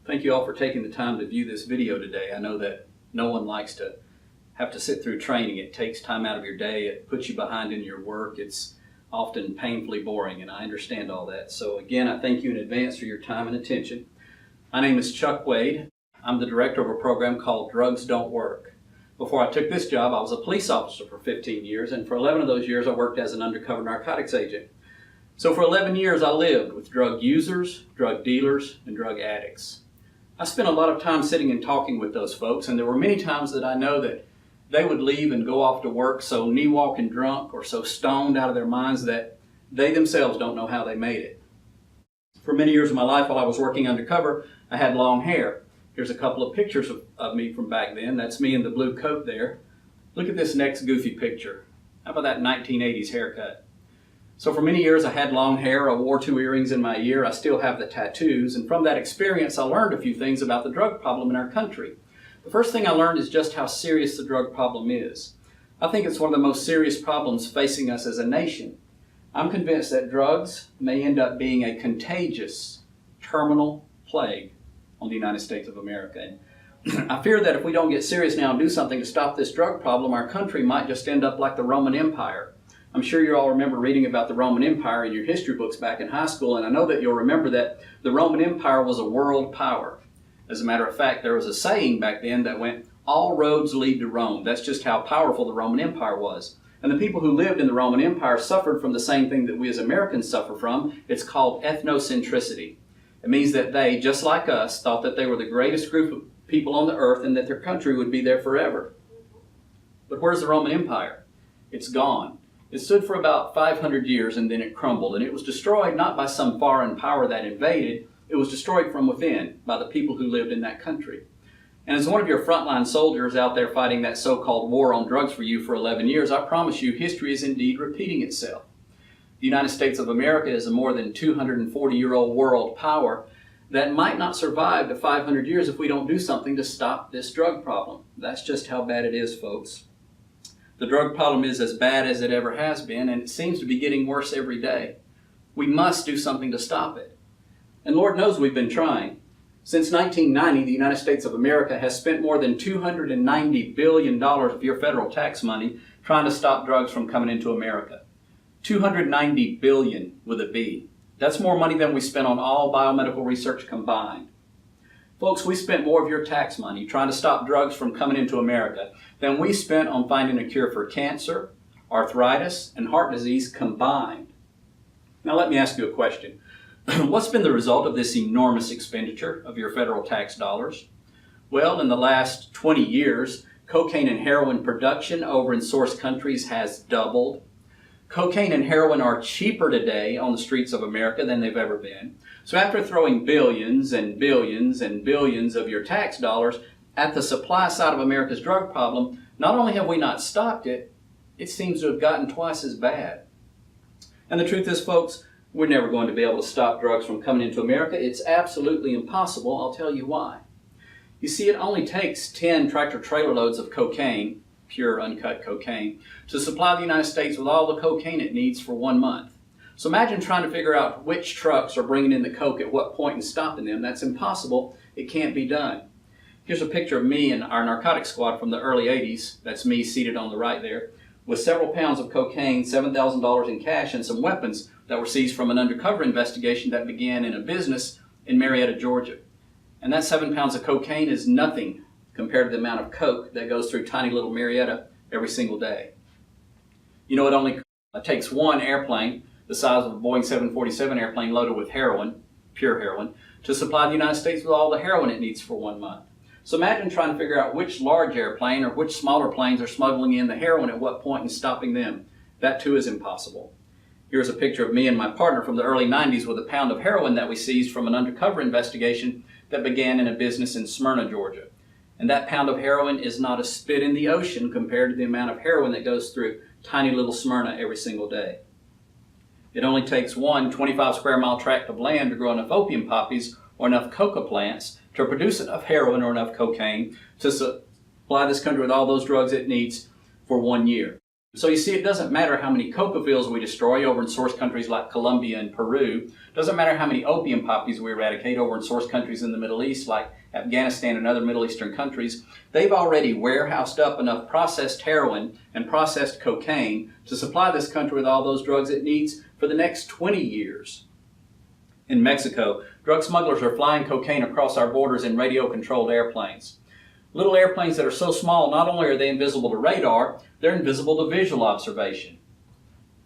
Thank you all for taking the time to view this video today. I know that no one likes to have to sit through training. It takes time out of your day. It puts you behind in your work. It's often painfully boring, and I understand all that. So again, I thank you in advance for your time and attention. My name is Chuck Wade. I'm the director of a program called Drugs Don't Work. Before I took this job, I was a police officer for 15 years, and for 11 of those years I worked as an undercover narcotics agent. So for 11 years I lived with drug users, drug dealers, and drug addicts. I spent a lot of time sitting and talking with those folks, and there were many times that I know that they would leave and go off to work so knee-walking drunk or so stoned out of their minds that they themselves don't know how they made it. For many years of my life while I was working undercover, I had long hair. Here's a couple of pictures of me from back then. That's me in the blue coat there. Look at this next goofy picture. How about that 1980s haircut? So for many years I had long hair, I wore 2 earrings in my ear, I still have the tattoos, and from that experience I learned a few things about the drug problem in our country. The first thing I learned is just how serious the drug problem is. I think it's one of the most serious problems facing us as a nation. I'm convinced that drugs may end up being a contagious, terminal plague on the United States of America. And I fear that if we don't get serious now and do something to stop this drug problem, our country might just end up like the Roman Empire. I'm sure you all remember reading about the Roman Empire in your history books back in high school, and I know that you'll remember that the Roman Empire was a world power. As a matter of fact, there was a saying back then that went, "All roads lead to Rome." That's just how powerful the Roman Empire was. And the people who lived in the Roman Empire suffered from the same thing that we as Americans suffer from. It's called ethnocentricity. It means that they, just like us, thought that they were the greatest group of people on the earth and that their country would be there forever. But where's the Roman Empire? It's gone. It stood for about 500 years and then it crumbled, and it was destroyed not by some foreign power that invaded, it was destroyed from within by the people who lived in that country. And as one of your frontline soldiers out there fighting that so-called war on drugs for you for 11 years, I promise you history is indeed repeating itself. The United States of America is a more than 240-year-old world power that might not survive to 500 years if we don't do something to stop this drug problem. That's just how bad it is, folks. The drug problem is as bad as it ever has been, and it seems to be getting worse every day. We must do something to stop it. And Lord knows we've been trying. Since 1990, the United States of America has spent more than $290 billion of your federal tax money trying to stop drugs from coming into America. $290 billion with a B. That's more money than we spent on all biomedical research combined. Folks, we spent more of your tax money trying to stop drugs from coming into America than we spent on finding a cure for cancer, arthritis, and heart disease combined. Now let me ask you a question. What's been the result of this enormous expenditure of your federal tax dollars? Well, in the last 20 years, cocaine and heroin production over in source countries has doubled. Cocaine and heroin are cheaper today on the streets of America than they've ever been. So after throwing billions and billions and billions of your tax dollars at the supply side of America's drug problem, not only have we not stopped it, it seems to have gotten twice as bad. And the truth is, folks, we're never going to be able to stop drugs from coming into America. It's absolutely impossible. I'll tell you why. You see, it only takes 10 tractor-trailer loads of cocaine, pure uncut cocaine, to supply the United States with all the cocaine it needs for 1 month. So imagine trying to figure out which trucks are bringing in the coke at what point and stopping them. That's impossible. It can't be done. Here's a picture of me and our narcotics squad from the early 80s. That's me seated on the right there, with several pounds of cocaine, $7,000 in cash, and some weapons that were seized from an undercover investigation that began in a business in Marietta, Georgia. And that 7 pounds of cocaine is nothing compared to the amount of coke that goes through tiny little Marietta every single day. You know, it only takes one airplane the size of a Boeing 747 airplane loaded with heroin, pure heroin, to supply the United States with all the heroin it needs for 1 month. So imagine trying to figure out which large airplane or which smaller planes are smuggling in the heroin at what point and stopping them. That too is impossible. Here's a picture of me and my partner from the early 90s with a pound of heroin that we seized from an undercover investigation that began in a business in Smyrna, Georgia. And that pound of heroin is not a spit in the ocean compared to the amount of heroin that goes through tiny little Smyrna every single day. It only takes one 25 square mile tract of land to grow enough opium poppies or enough coca plants to produce enough heroin or enough cocaine to supply this country with all those drugs it needs for 1 year. So you see, it doesn't matter how many coca fields we destroy over in source countries like Colombia and Peru. It doesn't matter how many opium poppies we eradicate over in source countries in the Middle East like Afghanistan and other Middle Eastern countries. They've already warehoused up enough processed heroin and processed cocaine to supply this country with all those drugs it needs for the next 20 years. In Mexico, drug smugglers are flying cocaine across our borders in radio-controlled airplanes. Little airplanes that are so small, not only are they invisible to radar, they're invisible to visual observation.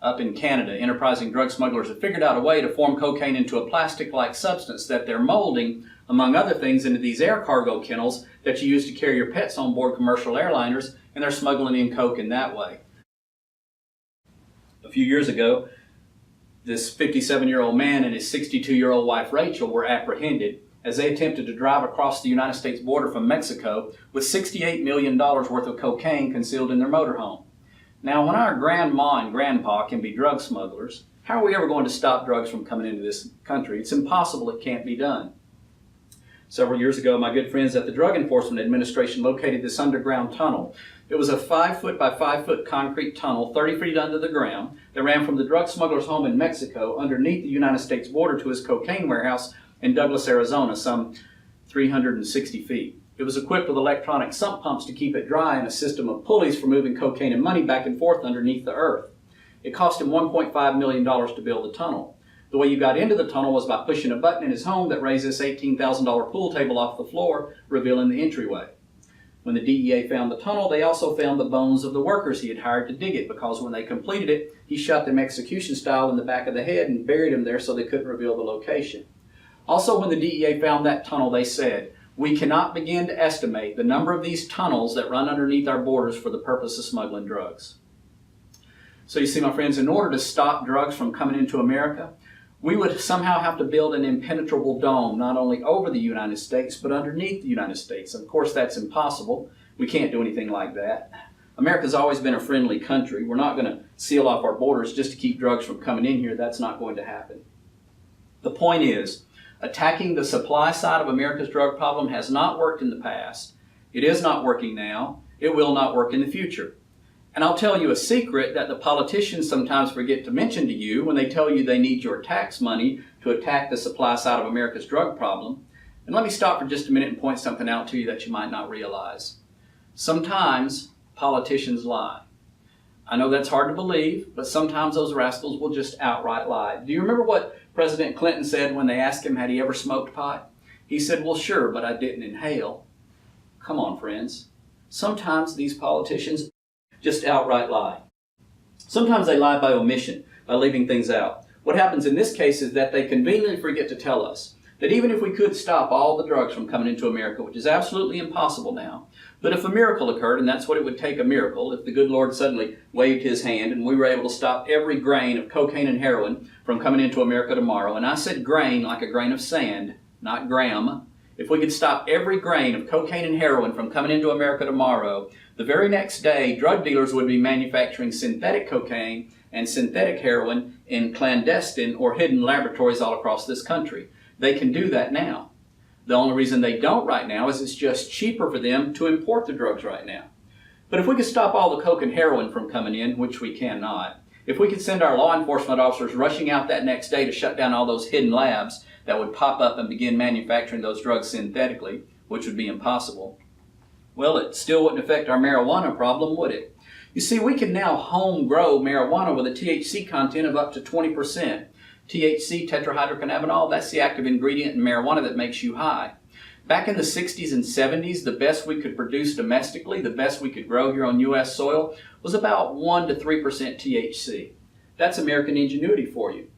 Up in Canada, enterprising drug smugglers have figured out a way to form cocaine into a plastic-like substance that they're molding, among other things, into these air cargo kennels that you use to carry your pets on board commercial airliners, and they're smuggling in coke in that way. A few years ago, this 57-year-old man and his 62-year-old wife Rachel were apprehended as they attempted to drive across the United States border from Mexico with $68 million worth of cocaine concealed in their motorhome. Now, when our grandma and grandpa can be drug smugglers, how are we ever going to stop drugs from coming into this country? It's impossible. It can't be done. Several years ago, my good friends at the Drug Enforcement Administration located this underground tunnel. It was a 5-foot by 5-foot concrete tunnel, 30 feet under the ground, that ran from the drug smuggler's home in Mexico underneath the United States border to his cocaine warehouse in Douglas, Arizona, some 360 feet. It was equipped with electronic sump pumps to keep it dry and a system of pulleys for moving cocaine and money back and forth underneath the earth. It cost him $1.5 million to build the tunnel. The way you got into the tunnel was by pushing a button in his home that raised this $18,000 pool table off the floor, revealing the entryway. When the DEA found the tunnel, they also found the bones of the workers he had hired to dig it, because when they completed it, he shot them execution style in the back of the head and buried them there so they couldn't reveal the location. Also, when the DEA found that tunnel, they said, "We cannot begin to estimate the number of these tunnels that run underneath our borders for the purpose of smuggling drugs." So you see, my friends, in order to stop drugs from coming into America, we would somehow have to build an impenetrable dome, not only over the United States, but underneath the United States. Of course, that's impossible. We can't do anything like that. America's always been a friendly country. We're not going to seal off our borders just to keep drugs from coming in here. That's not going to happen. The point is, attacking the supply side of America's drug problem has not worked in the past. It is not working now. It will not work in the future. And I'll tell you a secret that the politicians sometimes forget to mention to you when they tell you they need your tax money to attack the supply side of America's drug problem. And let me stop for just a minute and point something out to you that you might not realize. Sometimes politicians lie. I know that's hard to believe, but sometimes those rascals will just outright lie. Do you remember what President Clinton said when they asked him had he ever smoked pot? He said, "Well, sure, but I didn't inhale." Come on, friends. Sometimes these politicians just outright lie. Sometimes they lie by omission, by leaving things out. What happens in this case is that they conveniently forget to tell us that even if we could stop all the drugs from coming into America, which is absolutely impossible now, but if a miracle occurred, and that's what it would take, a miracle, if the good Lord suddenly waved his hand and we were able to stop every grain of cocaine and heroin from coming into America tomorrow, and I said grain like a grain of sand, not gram. If we could stop every grain of cocaine and heroin from coming into America tomorrow, the very next day, drug dealers would be manufacturing synthetic cocaine and synthetic heroin in clandestine or hidden laboratories all across this country. They can do that now. The only reason they don't right now is it's just cheaper for them to import the drugs right now. But if we could stop all the coke and heroin from coming in, which we cannot, if we could send our law enforcement officers rushing out that next day to shut down all those hidden labs that would pop up and begin manufacturing those drugs synthetically, which would be impossible, well, it still wouldn't affect our marijuana problem, would it? You see, we can now home grow marijuana with a THC content of up to 20%. THC, tetrahydrocannabinol, that's the active ingredient in marijuana that makes you high. Back in the 60s and 70s, the best we could produce domestically, the best we could grow here on U.S. soil, was about 1 to 3% THC. That's American ingenuity for you.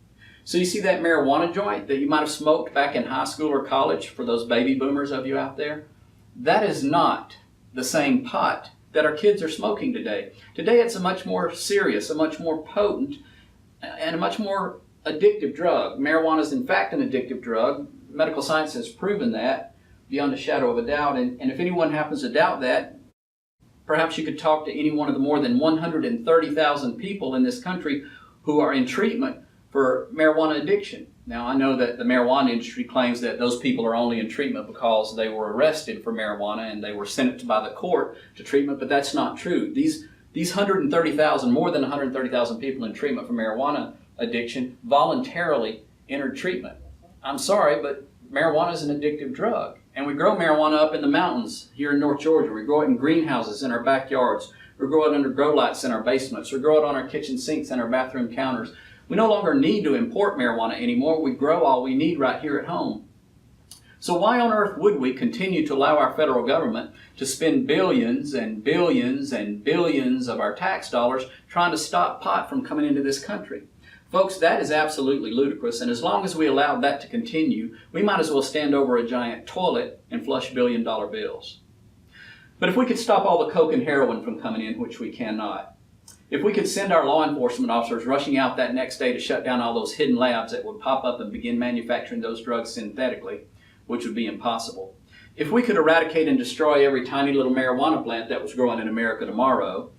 So you see that marijuana joint that you might have smoked back in high school or college, for those baby boomers of you out there? That is not the same pot that our kids are smoking today. Today it's a much more serious, a much more potent, and a much more addictive drug. Marijuana is in fact an addictive drug. Medical science has proven that beyond a shadow of a doubt. And if anyone happens to doubt that, perhaps you could talk to any one of the more than 130,000 people in this country who are in treatment for marijuana addiction. Now, I know that the marijuana industry claims that those people are only in treatment because they were arrested for marijuana and they were sentenced by the court to treatment, but that's not true. These These 130,000, more than 130,000 people in treatment for marijuana addiction voluntarily entered treatment. I'm sorry, but marijuana is an addictive drug. And we grow marijuana up in the mountains here in North Georgia. We grow it in greenhouses in our backyards. We grow it under grow lights in our basements. We grow it on our kitchen sinks and our bathroom counters. We no longer need to import marijuana anymore. We grow all we need right here at home. So why on earth would we continue to allow our federal government to spend billions and billions and billions of our tax dollars trying to stop pot from coming into this country? Folks, that is absolutely ludicrous, and as long as we allow that to continue, we might as well stand over a giant toilet and flush billion-dollar bills. But if we could stop all the coke and heroin from coming in, which we cannot, if we could send our law enforcement officers rushing out that next day to shut down all those hidden labs that would pop up and begin manufacturing those drugs synthetically, which would be impossible. If we could eradicate and destroy every tiny little marijuana plant that was growing in America tomorrow,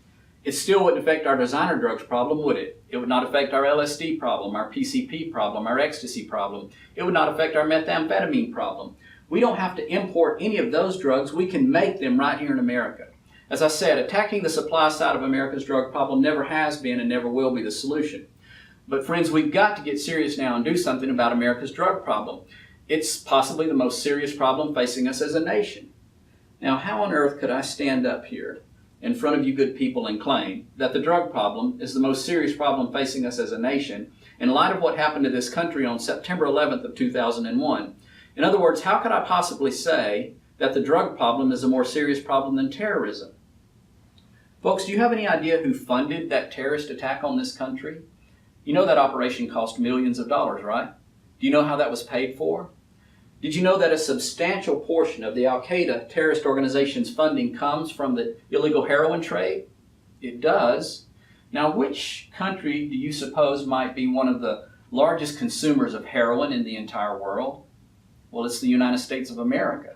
it still wouldn't affect our designer drugs problem, would it? It would not affect our LSD problem, our PCP problem, our ecstasy problem. It would not affect our methamphetamine problem. We don't have to import any of those drugs. We can make them right here in America. As I said, attacking the supply side of America's drug problem never has been and never will be the solution. But friends, we've got to get serious now and do something about America's drug problem. It's possibly the most serious problem facing us as a nation. Now, how on earth could I stand up here in front of you good people and claim that the drug problem is the most serious problem facing us as a nation in light of what happened to this country on September 11th of 2001? In other words, how could I possibly say that the drug problem is a more serious problem than terrorism? Folks, do you have any idea who funded that terrorist attack on this country? You know that operation cost millions of dollars, right? Do you know how that was paid for? Did you know that a substantial portion of the Al-Qaeda terrorist organization's funding comes from the illegal heroin trade? It does. Now, which country do you suppose might be one of the largest consumers of heroin in the entire world? Well, it's the United States of America.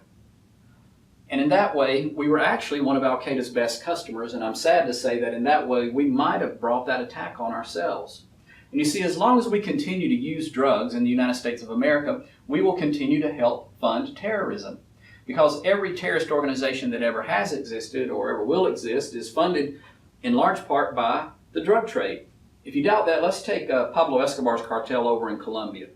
And in that way, we were actually one of Al-Qaeda's best customers, and I'm sad to say that in that way, we might have brought that attack on ourselves. And you see, as long as we continue to use drugs in the United States of America, we will continue to help fund terrorism. Because every terrorist organization that ever has existed or ever will exist is funded in large part by the drug trade. If you doubt that, let's take Pablo Escobar's cartel over in Colombia.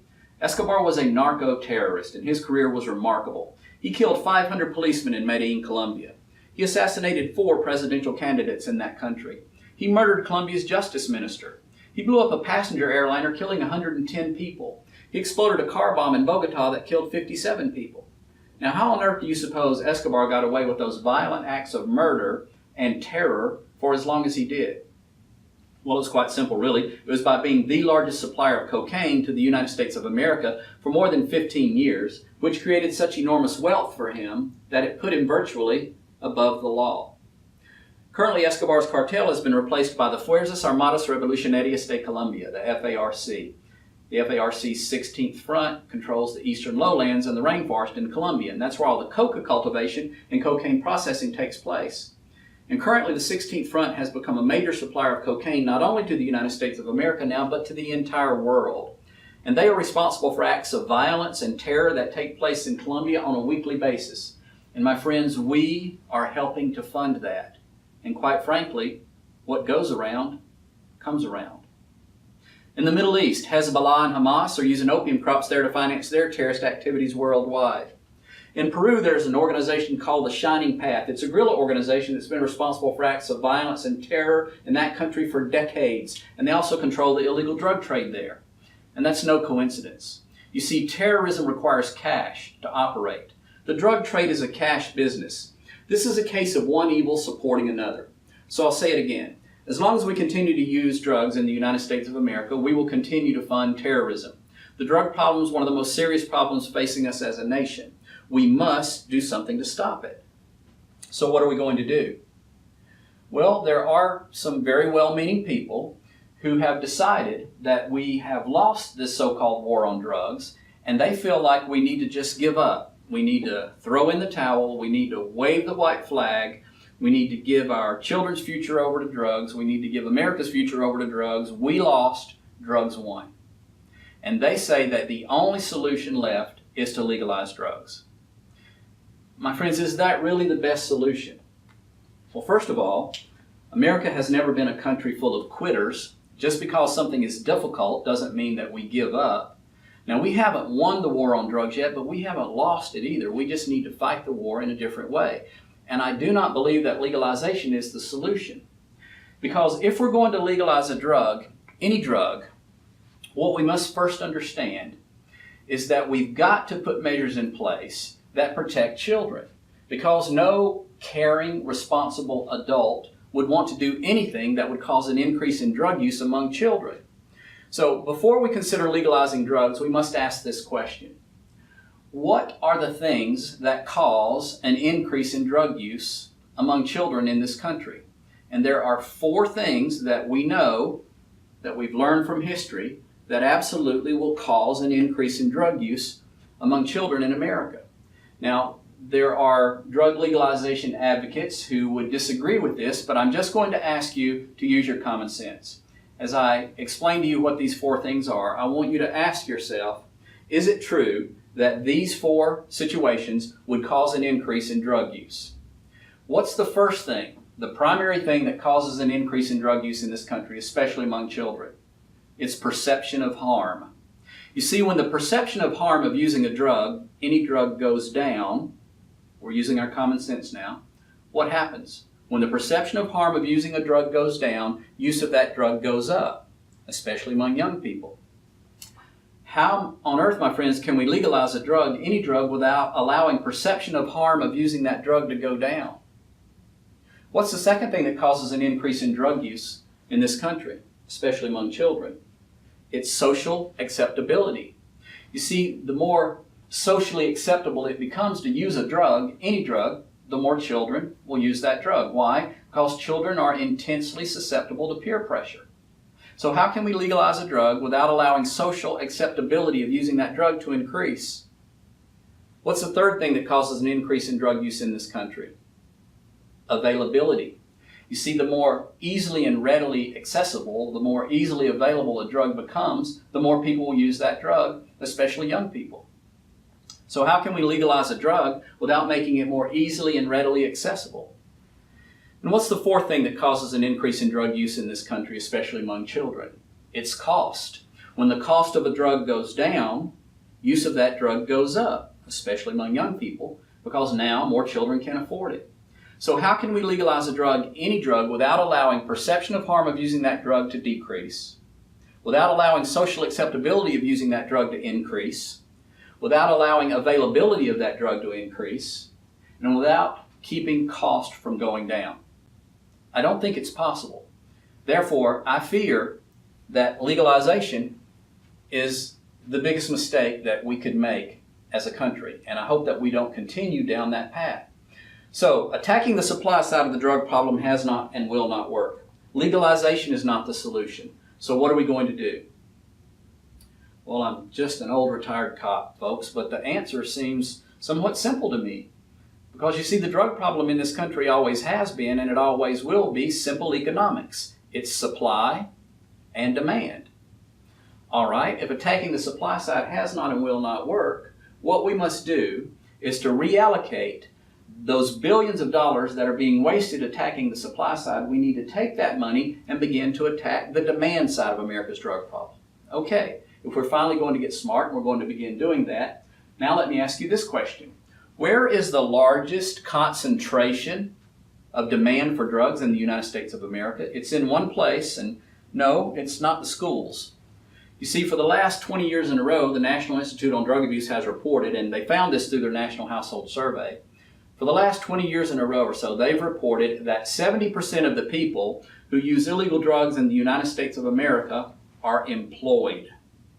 Escobar was a narco-terrorist, and his career was remarkable. He killed 500 policemen in Medellin, Colombia. He assassinated 4 presidential candidates in that country. He murdered Colombia's justice minister. He blew up a passenger airliner, killing 110 people. He exploded a car bomb in Bogota that killed 57 people. Now, how on earth do you suppose Escobar got away with those violent acts of murder and terror for as long as he did? Well, it's quite simple, really. It was by being the largest supplier of cocaine to the United States of America for more than 15 years, which created such enormous wealth for him that it put him virtually above the law. Currently, Escobar's cartel has been replaced by the Fuerzas Armadas Revolucionarias de Colombia, the FARC. The FARC's 16th Front controls the eastern lowlands and the rainforest in Colombia, and that's where all the coca cultivation and cocaine processing takes place. And currently, the 16th Front has become a major supplier of cocaine not only to the United States of America now, but to the entire world. And they are responsible for acts of violence and terror that take place in Colombia on a weekly basis. And my friends, we are helping to fund that. And quite frankly, what goes around comes around. In the Middle East, Hezbollah and Hamas are using opium crops there to finance their terrorist activities worldwide. In Peru, there's an organization called the Shining Path. It's a guerrilla organization that's been responsible for acts of violence and terror in that country for decades. And they also control the illegal drug trade there. And that's no coincidence. You see, terrorism requires cash to operate. The drug trade is a cash business. This is a case of one evil supporting another. So I'll say it again. As long as we continue to use drugs in the United States of America, we will continue to fund terrorism. The drug problem is one of the most serious problems facing us as a nation. We must do something to stop it. So what are we going to do? Well, there are some very well-meaning people who have decided that we have lost this so-called war on drugs, and they feel like we need to just give up. We need to throw in the towel. We need to wave the white flag. We need to give our children's future over to drugs. We need to give America's future over to drugs. We lost, drugs won. And they say that the only solution left is to legalize drugs. My friends, is that really the best solution? Well, first of all, America has never been a country full of quitters. Just because something is difficult doesn't mean that we give up. Now, we haven't won the war on drugs yet, but we haven't lost it either. We just need to fight the war in a different way. And I do not believe that legalization is the solution. Because if we're going to legalize a drug, any drug, what we must first understand is that we've got to put measures in place that protect children. Because no caring, responsible adult would want to do anything that would cause an increase in drug use among children. So before we consider legalizing drugs, we must ask this question. What are the things that cause an increase in drug use among children in this country? And there are 4 things that we know, that we've learned from history, that absolutely will cause an increase in drug use among children in America. Now, there are drug legalization advocates who would disagree with this, but I'm just going to ask you to use your common sense. As I explain to you what these 4 things are, I want you to ask yourself, is it true that these 4 situations would cause an increase in drug use? What's the first thing, the primary thing that causes an increase in drug use in this country, especially among children? It's perception of harm. You see, when the perception of harm of using a drug, any drug, goes down, we're using our common sense now, what happens? When the perception of harm of using a drug goes down, use of that drug goes up, especially among young people. How on earth, my friends, can we legalize a drug, any drug, without allowing perception of harm of using that drug to go down? What's the second thing that causes an increase in drug use in this country, especially among children? It's social acceptability. You see, the more socially acceptable it becomes to use a drug, any drug, the more children will use that drug. Why? Because children are intensely susceptible to peer pressure. So how can we legalize a drug without allowing social acceptability of using that drug to increase? What's the third thing that causes an increase in drug use in this country? Availability. You see, the more easily and readily accessible, the more easily available a drug becomes, the more people will use that drug, especially young people. So how can we legalize a drug without making it more easily and readily accessible? And what's the 4th thing that causes an increase in drug use in this country, especially among children? It's cost. When the cost of a drug goes down, use of that drug goes up, especially among young people, because now more children can afford it. So how can we legalize a drug, any drug, without allowing perception of harm of using that drug to decrease, without allowing social acceptability of using that drug to increase, without allowing availability of that drug to increase, and without keeping cost from going down? I don't think it's possible. Therefore, I fear that legalization is the biggest mistake that we could make as a country, and I hope that we don't continue down that path. So, attacking the supply side of the drug problem has not and will not work. Legalization is not the solution. So what are we going to do? Well, I'm just an old retired cop, folks, but the answer seems somewhat simple to me. Because you see, the drug problem in this country always has been, and it always will be, simple economics. It's supply and demand. All right, if attacking the supply side has not and will not work, what we must do is to reallocate those billions of dollars that are being wasted attacking the supply side. We need to take that money and begin to attack the demand side of America's drug problem. Okay, if we're finally going to get smart and we're going to begin doing that, now let me ask you this question. Where is the largest concentration of demand for drugs in the United States of America? It's in one place, and no, it's not the schools. You see, for the last 20 years in a row, the National Institute on Drug Abuse has reported, and they found this through their National Household Survey. For the last 20 years in a row or so, they've reported that 70% of the people who use illegal drugs in the United States of America are employed.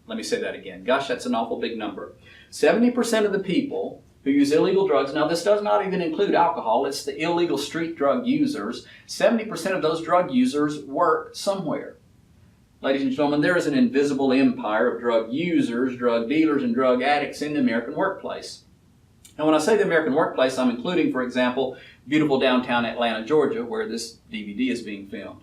Let me say that again. Gosh, that's an awful big number. 70% of the people who use illegal drugs, now this does not even include alcohol, it's the illegal street drug users. 70% of those drug users work somewhere. Ladies and gentlemen, there is an invisible empire of drug users, drug dealers, and drug addicts in the American workplace. And when I say the American workplace, I'm including, for example, beautiful downtown Atlanta, Georgia, where this DVD is being filmed.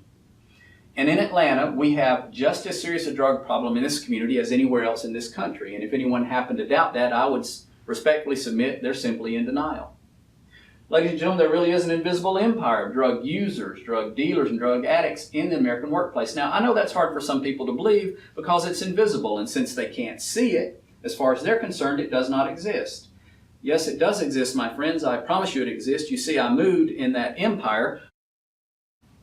And in Atlanta, we have just as serious a drug problem in this community as anywhere else in this country. And if anyone happened to doubt that, I would respectfully submit they're simply in denial. Ladies and gentlemen, there really is an invisible empire of drug users, drug dealers, and drug addicts in the American workplace. Now, I know that's hard for some people to believe because it's invisible, and since they can't see it, as far as they're concerned, it does not exist. Yes, it does exist, my friends. I promise you it exists. You see, I moved in that empire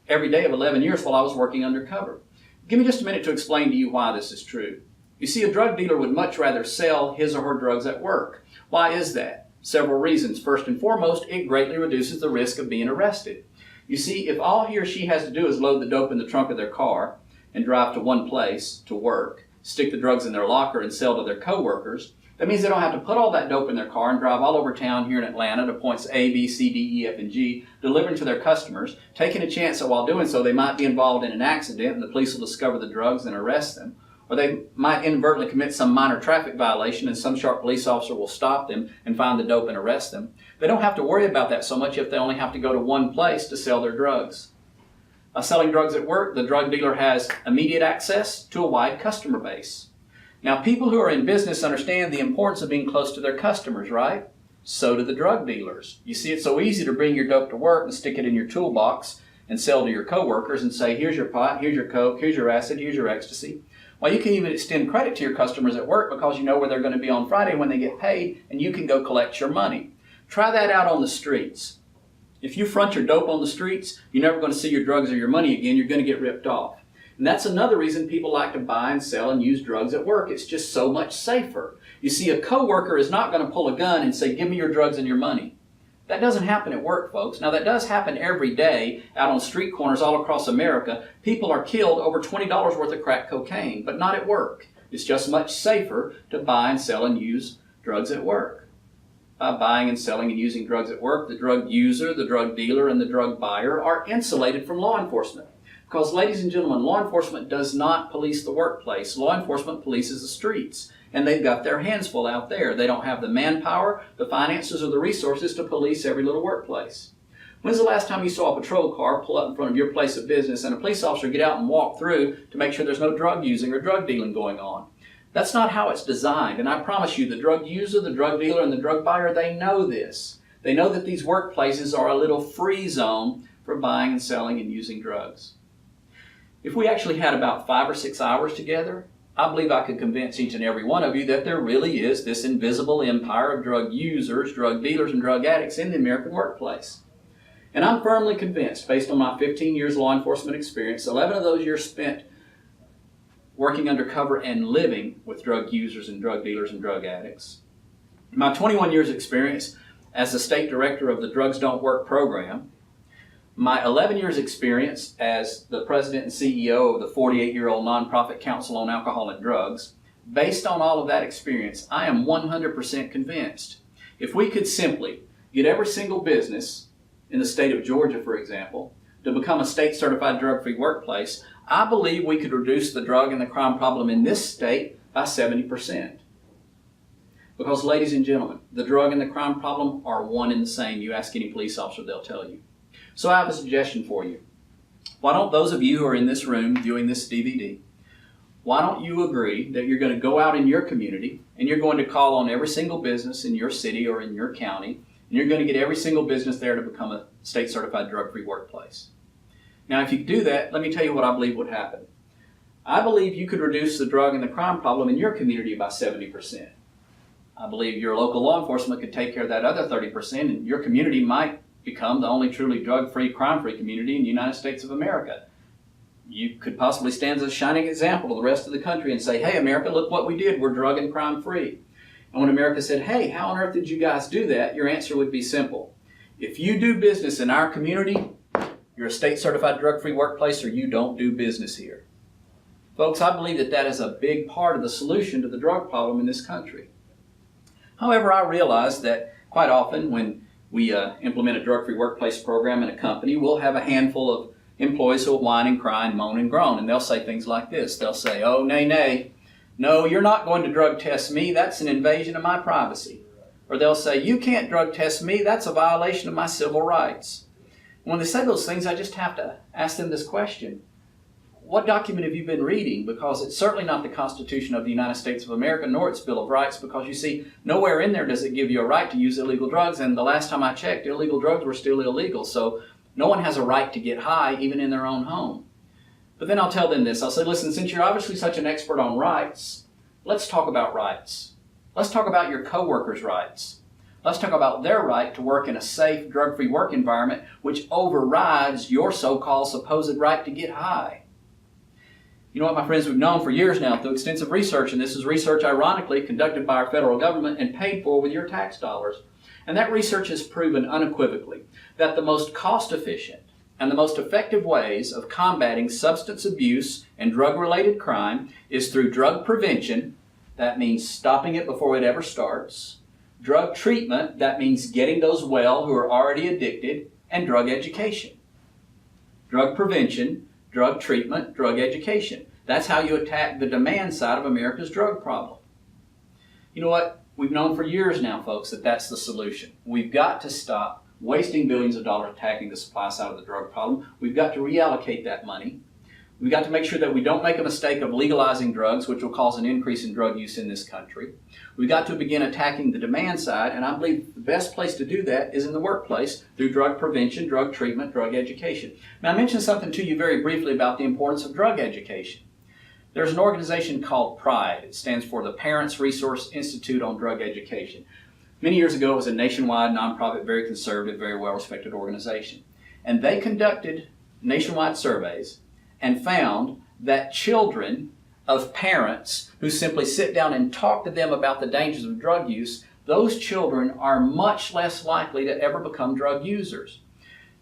every day of 11 years while I was working undercover. Give me just a minute to explain to you why this is true. You see, a drug dealer would much rather sell his or her drugs at work. Why is that? Several reasons. First and foremost, it greatly reduces the risk of being arrested. You see, if all he or she has to do is load the dope in the trunk of their car and drive to one place to work, stick the drugs in their locker and sell to their coworkers, that means they don't have to put all that dope in their car and drive all over town here in Atlanta to points A, B, C, D, E, F, and G, delivering to their customers, taking a chance that while doing so they might be involved in an accident and the police will discover the drugs and arrest them. Or they might inadvertently commit some minor traffic violation and some sharp police officer will stop them and find the dope and arrest them. They don't have to worry about that so much if they only have to go to one place to sell their drugs. By selling drugs at work, the drug dealer has immediate access to a wide customer base. Now, people who are in business understand the importance of being close to their customers, right? So do the drug dealers. You see, it's so easy to bring your dope to work and stick it in your toolbox and sell to your coworkers and say, here's your pot, here's your coke, here's your acid, here's your ecstasy. Well, you can even extend credit to your customers at work because you know where they're going to be on Friday when they get paid, and you can go collect your money. Try that out on the streets. If you front your dope on the streets, you're never going to see your drugs or your money again. You're going to get ripped off. And that's another reason people like to buy and sell and use drugs at work. It's just so much safer. You see, a coworker is not going to pull a gun and say, give me your drugs and your money. That doesn't happen at work, folks. Now, that does happen every day out on street corners all across America. People are killed over $20 worth of crack cocaine, but not at work. It's just much safer to buy and sell and use drugs at work. By buying and selling and using drugs at work, the drug user, the drug dealer, and the drug buyer are insulated from law enforcement. Because, ladies and gentlemen, law enforcement does not police the workplace. Law enforcement polices the streets. And they've got their hands full out there. They don't have the manpower, the finances, or the resources to police every little workplace. When's the last time you saw a patrol car pull up in front of your place of business and a police officer get out and walk through to make sure there's no drug using or drug dealing going on? That's not how it's designed. And I promise you, the drug user, the drug dealer, and the drug buyer, they know this. They know that these workplaces are a little free zone for buying and selling and using drugs. If we actually had about 5 or 6 hours together, I believe I could convince each and every one of you that there really is this invisible empire of drug users, drug dealers, and drug addicts in the American workplace. And I'm firmly convinced, based on my 15 years law enforcement experience, 11 of those years spent working undercover and living with drug users and drug dealers and drug addicts, my 21 years experience as the state director of the Drugs Don't Work program, my 11 years experience as the president and CEO of the 48-year-old nonprofit Council on Alcohol and Drugs, based on all of that experience, I am 100% convinced if we could simply get every single business in the state of Georgia, for example, to become a state-certified drug-free workplace, I believe we could reduce the drug and the crime problem in this state by 70%. Because, ladies and gentlemen, the drug and the crime problem are one and the same. You ask any police officer, they'll tell you. So I have a suggestion for you. Why don't those of you who are in this room viewing this DVD, why don't you agree that you're going to go out in your community and you're going to call on every single business in your city or in your county, and you're going to get every single business there to become a state-certified drug-free workplace. Now, if you do that, let me tell you what I believe would happen. I believe you could reduce the drug and the crime problem in your community by 70%. I believe your local law enforcement could take care of that other 30%, and your community might become the only truly drug-free, crime-free community in the United States of America. You could possibly stand as a shining example to the rest of the country and say, hey, America, look what we did. We're drug and crime-free. And when America said, hey, how on earth did you guys do that? Your answer would be simple. If you do business in our community, you're a state-certified drug-free workplace, or you don't do business here. Folks, I believe that that is a big part of the solution to the drug problem in this country. However, I realize that quite often when we implement a drug-free workplace program in a company, we'll have a handful of employees who will whine and cry and moan and groan, and they'll say things like this. They'll say, oh, nay, nay, no, you're not going to drug test me. That's an invasion of my privacy. Or they'll say, you can't drug test me. That's a violation of my civil rights. When they say those things, I just have to ask them this question. what document have you been reading? Because it's certainly not the Constitution of the United States of America, nor its Bill of Rights, because you see, nowhere in there does it give you a right to use illegal drugs, and the last time I checked, illegal drugs were still illegal, so no one has a right to get high, even in their own home. But then I'll tell them this. I'll say, listen, since you're obviously such an expert on rights, let's talk about rights. Let's talk about your coworkers' rights. Let's talk about their right to work in a safe, drug-free work environment, which overrides your so-called supposed right to get high. You know what, my friends, we've known for years now through extensive research, and this is research, ironically, conducted by our federal government and paid for with your tax dollars. And that research has proven unequivocally that the most cost-efficient and the most effective ways of combating substance abuse and drug-related crime is through drug prevention. That means stopping it before it ever starts. Drug treatment, that means getting those well who are already addicted, and drug education. Drug prevention, drug treatment, drug education. That's how you attack the demand side of America's drug problem. You know what? We've known for years now, folks, that that's the solution. We've got to stop wasting billions of dollars attacking the supply side of the drug problem. We've got to reallocate that money. We've got to make sure that we don't make a mistake of legalizing drugs, which will cause an increase in drug use in this country. We've got to begin attacking the demand side, and I believe the best place to do that is in the workplace through drug prevention, drug treatment, drug education. Now, I mentioned something to you very briefly about the importance of drug education. There's an organization called PRIDE. It stands for the Parents Resource Institute on Drug Education. Many years ago, it was a nationwide, nonprofit, very conservative, very well-respected organization. And they conducted nationwide surveys and found that children of parents who simply sit down and talk to them about the dangers of drug use, those children are much less likely to ever become drug users.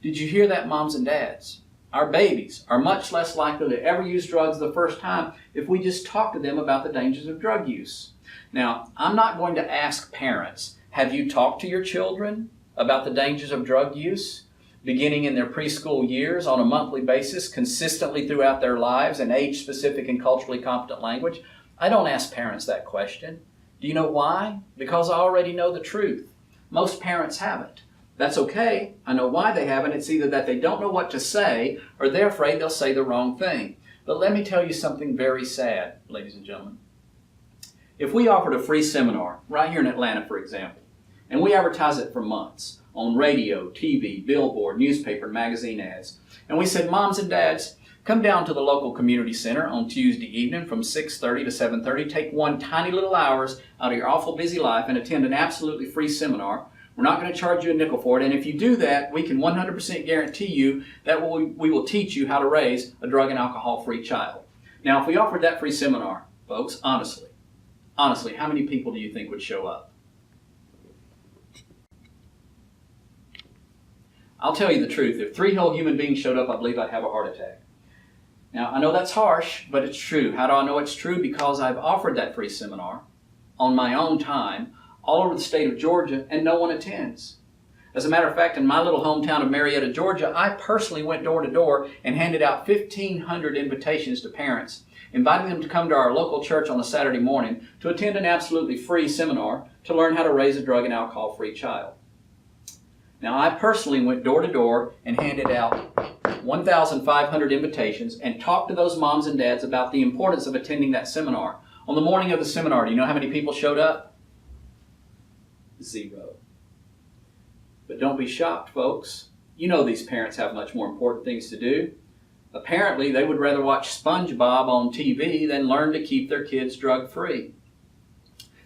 Did you hear that, moms and dads? Our babies are much less likely to ever use drugs the first time if we just talk to them about the dangers of drug use. Now, I'm not going to ask parents, have you talked to your children about the dangers of drug use? Beginning in their preschool years on a monthly basis, consistently throughout their lives in age-specific and culturally competent language? I don't ask parents that question. Do you know why? Because I already know the truth. Most parents haven't. That's okay. I know why they haven't. It's either that they don't know what to say or they're afraid they'll say the wrong thing. But let me tell you something very sad, ladies and gentlemen. If we offered a free seminar right here in Atlanta, for example, and we advertise it for months, on radio, TV, billboard, newspaper, magazine ads. And we said, moms and dads, come down to the local community center on Tuesday evening from 6:30 to 7:30. Take one tiny little hours out of your awful busy life and attend an absolutely free seminar. We're not going to charge you a nickel for it. And if you do that, we can 100% guarantee you that we will teach you how to raise a drug and alcohol-free child. Now, if we offered that free seminar, folks, honestly, how many people do you think would show up? I'll tell you the truth. If 3 whole human beings showed up, I believe I'd have a heart attack. Now, I know that's harsh, but it's true. How do I know it's true? Because I've offered that free seminar on my own time all over the state of Georgia, and no one attends. As a matter of fact, in my little hometown of Marietta, Georgia, I personally went door to door and handed out 1,500 invitations to parents, inviting them to come to our local church on a Saturday morning to attend an absolutely free seminar to learn how to raise a drug and alcohol-free child. Now, I personally went door to door and handed out 1,500 invitations and talked to those moms and dads about the importance of attending that seminar. On the morning of the seminar, do you know how many people showed up? 0. But don't be shocked, folks. You know these parents have much more important things to do. Apparently, they would rather watch SpongeBob on TV than learn to keep their kids drug-free.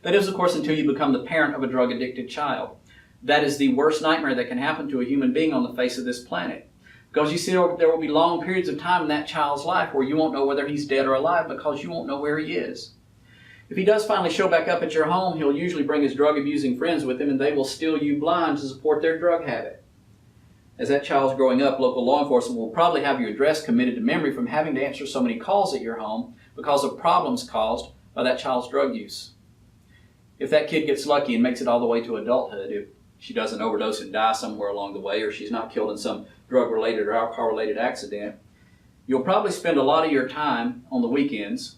That is, of course, until you become the parent of a drug-addicted child. That is the worst nightmare that can happen to a human being on the face of this planet. Because you see, there will be long periods of time in that child's life where you won't know whether he's dead or alive because you won't know where he is. If he does finally show back up at your home, he'll usually bring his drug-abusing friends with him, and they will steal you blind to support their drug habit. As that child's growing up, local law enforcement will probably have your address committed to memory from having to answer so many calls at your home because of problems caused by that child's drug use. If that kid gets lucky and makes it all the way to adulthood, if she doesn't overdose and die somewhere along the way, or she's not killed in some drug-related or alcohol-related accident, you'll probably spend a lot of your time on the weekends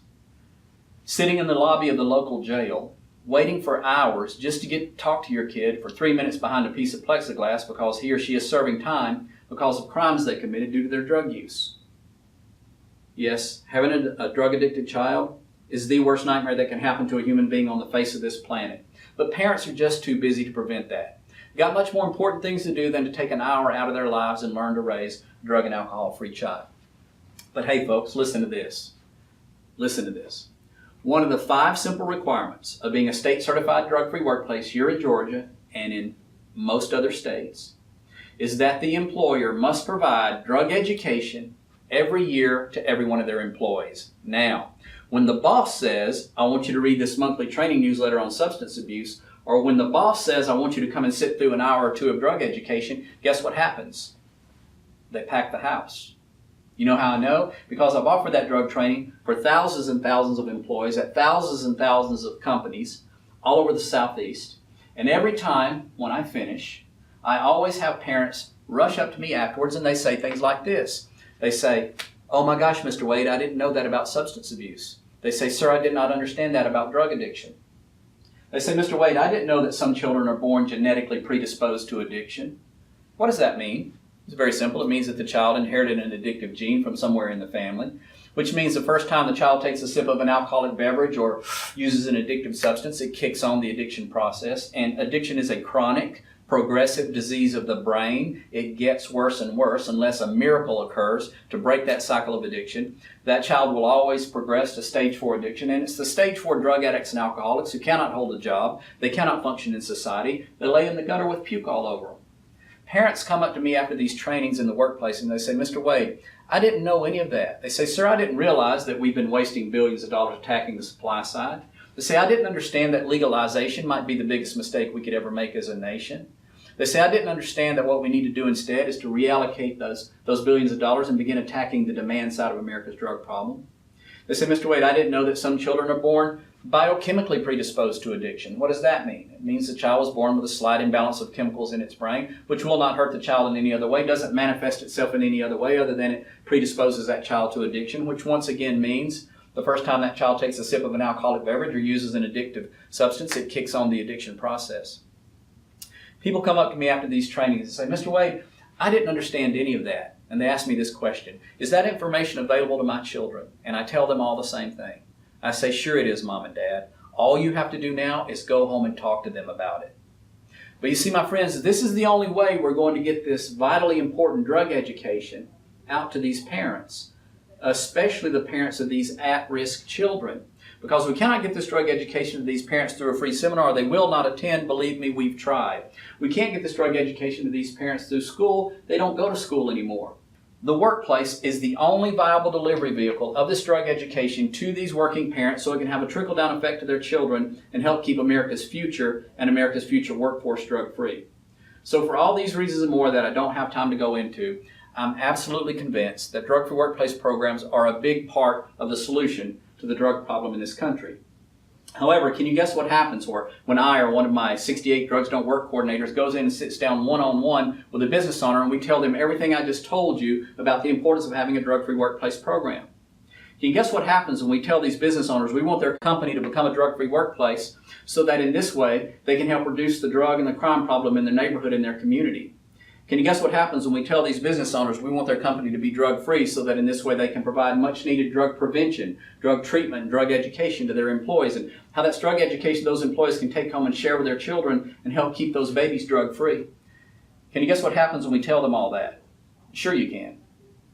sitting in the lobby of the local jail, waiting for hours just to get to talk to your kid for 3 minutes behind a piece of plexiglass because he or she is serving time because of crimes they committed due to their drug use. Yes, having a drug-addicted child is the worst nightmare that can happen to a human being on the face of this planet. But parents are just too busy to prevent that. Got much more important things to do than to take an hour out of their lives and learn to raise a drug and alcohol-free child. But hey folks, listen to this. Listen to this. One of the 5 simple requirements of being a state-certified drug-free workplace here in Georgia and in most other states is that the employer must provide drug education every year to every one of their employees. Now, when the boss says, I want you to read this monthly training newsletter on substance abuse, or when the boss says, I want you to come and sit through an hour or 2 of drug education, guess what happens? They pack the house. You know how I know? Because I've offered that drug training for thousands and thousands of employees at thousands and thousands of companies all over the Southeast. And every time when I finish, I always have parents rush up to me afterwards and they say things like this. They say, oh my gosh, Mr. Wade, I didn't know that about substance abuse. They say, sir, I did not understand that about drug addiction. They say, Mr. Wade, I didn't know that some children are born genetically predisposed to addiction. What does that mean? It's very simple. It means that the child inherited an addictive gene from somewhere in the family, which means the first time the child takes a sip of an alcoholic beverage or uses an addictive substance, it kicks on the addiction process. And addiction is a chronic, progressive disease of the brain. It gets worse and worse unless a miracle occurs to break that cycle of addiction. That child will always progress to stage 4 addiction, and it's the stage 4 drug addicts and alcoholics who cannot hold a job, they cannot function in society, they lay in the gutter with puke all over them. Parents come up to me after these trainings in the workplace and they say, Mr. Wade, I didn't know any of that. They say, sir, I didn't realize that we've been wasting billions of dollars attacking the supply side. They say, I didn't understand that legalization might be the biggest mistake we could ever make as a nation. They say, I didn't understand that what we need to do instead is to reallocate those billions of dollars and begin attacking the demand side of America's drug problem. They say, Mr. Wade, I didn't know that some children are born biochemically predisposed to addiction. What does that mean? It means the child was born with a slight imbalance of chemicals in its brain, which will not hurt the child in any other way, doesn't manifest itself in any other way other than it predisposes that child to addiction, which once again means the first time that child takes a sip of an alcoholic beverage or uses an addictive substance, it kicks on the addiction process. People come up to me after these trainings and say, Mr. Wade, I didn't understand any of that. And they ask me this question, is that information available to my children? And I tell them all the same thing. I say, sure it is, Mom and Dad. All you have to do now is go home and talk to them about it. But you see, my friends, this is the only way we're going to get this vitally important drug education out to these parents, especially the parents of these at-risk children. Because we cannot get this drug education to these parents through a free seminar. They will not attend. Believe me, we've tried. We can't get this drug education to these parents through school. They don't go to school anymore. The workplace is the only viable delivery vehicle of this drug education to these working parents so it can have a trickle-down effect to their children and help keep America's future and America's future workforce drug-free. So for all these reasons and more that I don't have time to go into, I'm absolutely convinced that drug-free workplace programs are a big part of the solution to the drug problem in this country. However, can you guess what happens when I or one of my 68 Drugs Don't Work coordinators goes in and sits down one-on-one with a business owner and we tell them everything I just told you about the importance of having a drug-free workplace program? Can you guess what happens when we tell these business owners we want their company to become a drug-free workplace so that in this way they can help reduce the drug and the crime problem in their neighborhood and their community? Can you guess what happens when we tell these business owners we want their company to be drug-free so that in this way they can provide much-needed drug prevention, drug treatment, and drug education to their employees, and how that's drug education those employees can take home and share with their children and help keep those babies drug-free? Can you guess what happens when we tell them all that? Sure you can.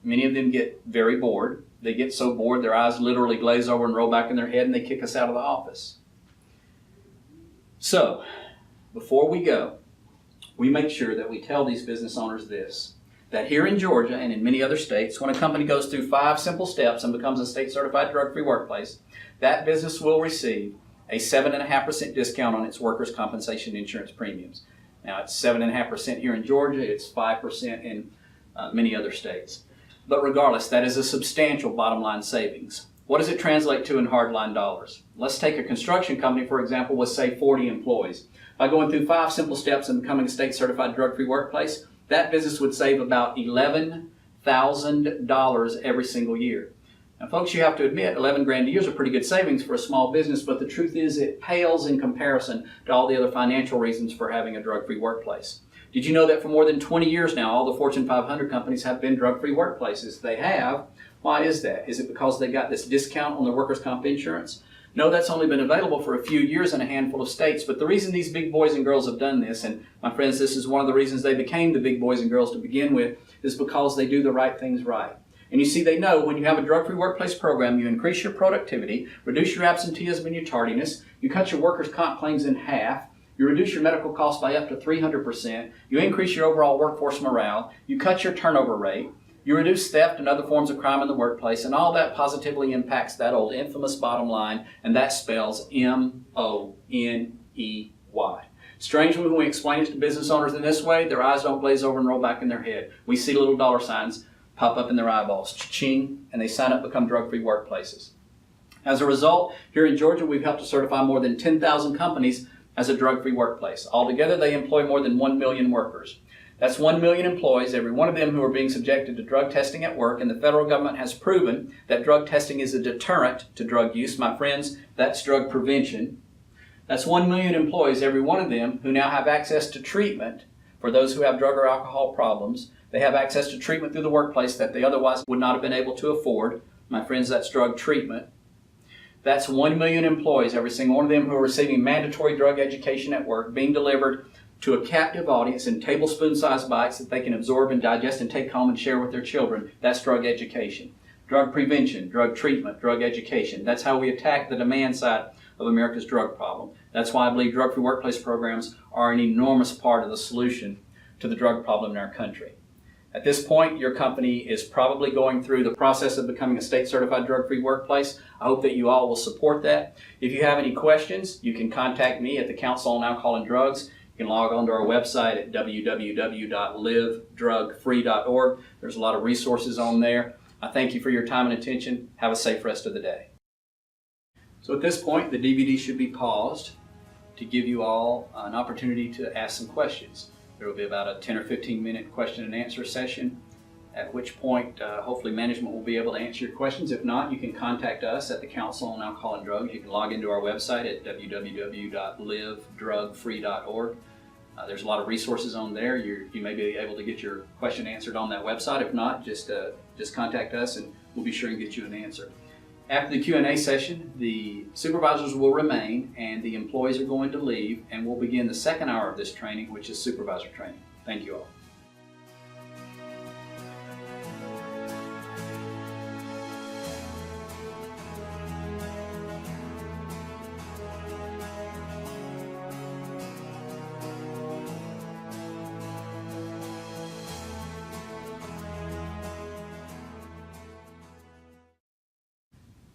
Many of them get very bored. They get so bored their eyes literally glaze over and roll back in their head and they kick us out of the office. So, before we go, we make sure that we tell these business owners this, that here in Georgia and in many other states, when a company goes through 5 simple steps and becomes a state-certified drug-free workplace, that business will receive a 7.5% discount on its workers' compensation insurance premiums. Now, it's 7.5% here in Georgia. It's 5% in many other states. But regardless, that is a substantial bottom-line savings. What does it translate to in hard-line dollars? Let's take a construction company, for example, with, say, 40 employees. By going through 5 simple steps and becoming a state-certified drug-free workplace, that business would save about $11,000 every single year. Now, folks, you have to admit, 11 grand a year is a pretty good savings for a small business, but the truth is it pales in comparison to all the other financial reasons for having a drug-free workplace. Did you know that for more than 20 years now, all the Fortune 500 companies have been drug-free workplaces? They have, Why is that? Is it because they got this discount on their workers' comp insurance? No, that's only been available for a few years in a handful of states. But the reason these big boys and girls have done this, and my friends, this is one of the reasons they became the big boys and girls to begin with, is because they do the right things right. And you see, they know when you have a drug-free workplace program, you increase your productivity, reduce your absenteeism and your tardiness, you cut your workers' comp claims in half, you reduce your medical costs by up to 300%, you increase your overall workforce morale, you cut your turnover rate, you reduce theft and other forms of crime in the workplace, and all that positively impacts that old infamous bottom line, and that spells MONEY. Strangely, when we explain it to business owners in this way, their eyes don't glaze over and roll back in their head. We see little dollar signs pop up in their eyeballs, cha-ching, and they sign up to become drug-free workplaces. As a result, here in Georgia, we've helped to certify more than 10,000 companies as a drug-free workplace. Altogether, they employ more than 1 million workers. That's 1 million employees, every one of them who are being subjected to drug testing at work, and the federal government has proven that drug testing is a deterrent to drug use. My friends, that's drug prevention. That's 1 million employees, every one of them, who now have access to treatment for those who have drug or alcohol problems. They have access to treatment through the workplace that they otherwise would not have been able to afford. My friends, that's drug treatment. That's 1 million employees, every single one of them, who are receiving mandatory drug education at work, being delivered to a captive audience in tablespoon-sized bites that they can absorb and digest and take home and share with their children. That's drug education. Drug prevention, drug treatment, drug education. That's how we attack the demand side of America's drug problem. That's why I believe drug-free workplace programs are an enormous part of the solution to the drug problem in our country. At this point, your company is probably going through the process of becoming a state-certified drug-free workplace. I hope that you all will support that. If you have any questions, you can contact me at the Council on Alcohol and Drugs. You can log on to our website at www.livedrugfree.org. There's a lot of resources on there. I thank you for your time and attention. Have a safe rest of the day. So at this point, the DVD should be paused to give you all an opportunity to ask some questions. There will be about a 10 or 15 minute question and answer session, at which point hopefully management will be able to answer your questions. If not, you can contact us at the Council on Alcohol and Drugs. You can log into our website at www.livedrugfree.org. There's a lot of resources on there. You may be able to get your question answered on that website. If not, just contact us and we'll be sure to get you an answer. After the Q&A session, the supervisors will remain and the employees are going to leave, and we'll begin the second hour of this training, which is supervisor training. Thank you all.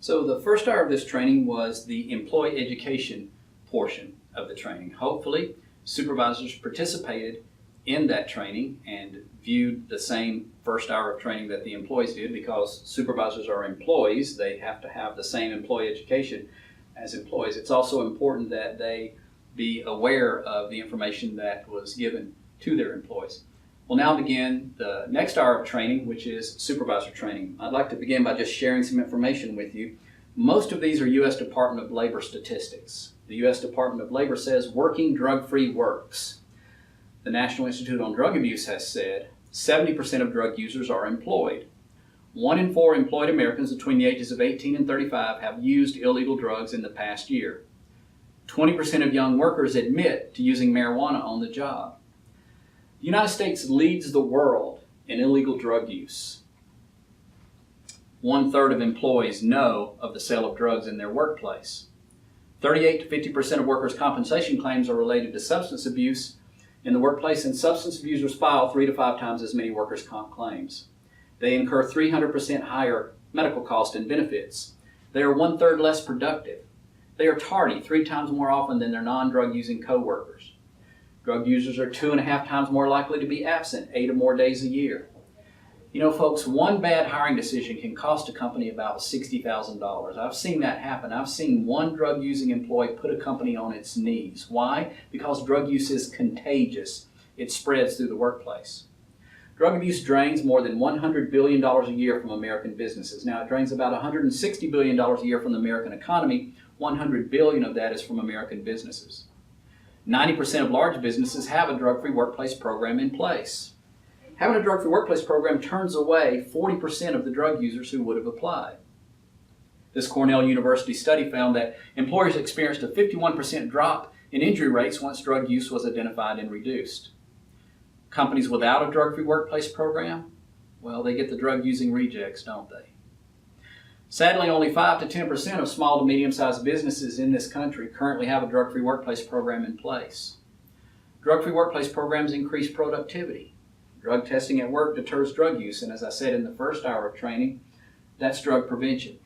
So the first hour of this training was the employee education portion of the training. Hopefully, supervisors participated in that training and viewed the same first hour of training that the employees did. Because supervisors are employees, they have to have the same employee education as employees. It's also important that they be aware of the information that was given to their employees. We'll now begin the next hour of training, which is supervisor training. I'd like to begin by just sharing some information with you. Most of these are U.S. Department of Labor statistics. The U.S. Department of Labor says working drug-free works. The National Institute on Drug Abuse has said 70% of drug users are employed. 1 in 4 employed Americans between the ages of 18 and 35 have used illegal drugs in the past year. 20% of young workers admit to using marijuana on the job. The United States leads the world in illegal drug use. 1/3 of employees know of the sale of drugs in their workplace. 38 to 50% of workers' compensation claims are related to substance abuse in the workplace, and substance abusers file 3 to 5 times as many workers' comp claims. They incur 300% higher medical costs and benefits. They are 1/3 less productive. They are tardy 3 times more often than their non-drug using co-workers. Drug users are 2.5 times more likely to be absent 8 or more days a year. You know, folks, one bad hiring decision can cost a company about $60,000. I've seen that happen. I've seen one drug-using employee put a company on its knees. Why? Because drug use is contagious. It spreads through the workplace. Drug abuse drains more than $100 billion a year from American businesses. Now, it drains about $160 billion a year from the American economy. $100 billion of that is from American businesses. 90% of large businesses have a drug-free workplace program in place. Having a drug-free workplace program turns away 40% of the drug users who would have applied. This Cornell University study found that employers experienced a 51% drop in injury rates once drug use was identified and reduced. Companies without a drug-free workplace program, well, they get the drug-using rejects, don't they? Sadly, only 5 to 10% of small to medium-sized businesses in this country currently have a drug-free workplace program in place. Drug-free workplace programs increase productivity. Drug testing at work deters drug use, and as I said in the first hour of training, that's drug prevention.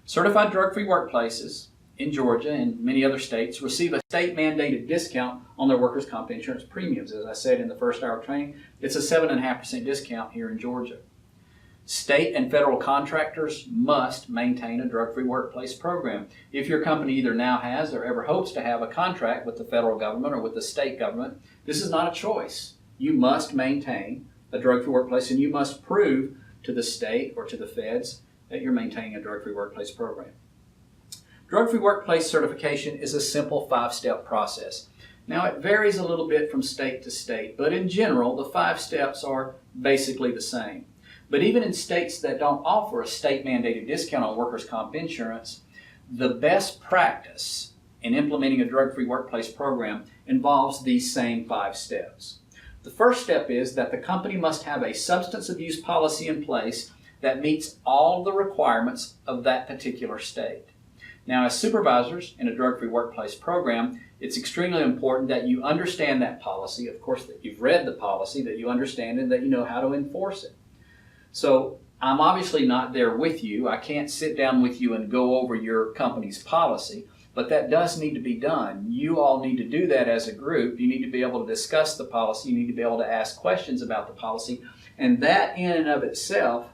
Certified drug-free workplaces in Georgia and many other states receive a state-mandated discount on their workers' comp insurance premiums. As I said in the first hour of training, it's a 7.5% discount here in Georgia. State and federal contractors must maintain a drug-free workplace program. If your company either now has or ever hopes to have a contract with the federal government or with the state government, this is not a choice. You must maintain a drug-free workplace, and you must prove to the state or to the feds that you're maintaining a drug-free workplace program. Drug-free workplace certification is a simple 5-step process. Now, it varies a little bit from state to state, but in general, the 5 steps are basically the same. But even in states that don't offer a state-mandated discount on workers' comp insurance, the best practice in implementing a drug-free workplace program involves these same 5 steps. The first step is that the company must have a substance abuse policy in place that meets all the requirements of that particular state. Now, as supervisors in a drug-free workplace program, it's extremely important that you understand that policy, of course, that you've read the policy, that you understand it, that you know how to enforce it. So I'm obviously not there with you. I can't sit down with you and go over your company's policy, but that does need to be done. You all need to do that as a group. You need to be able to discuss the policy. You need to be able to ask questions about the policy. And that in and of itself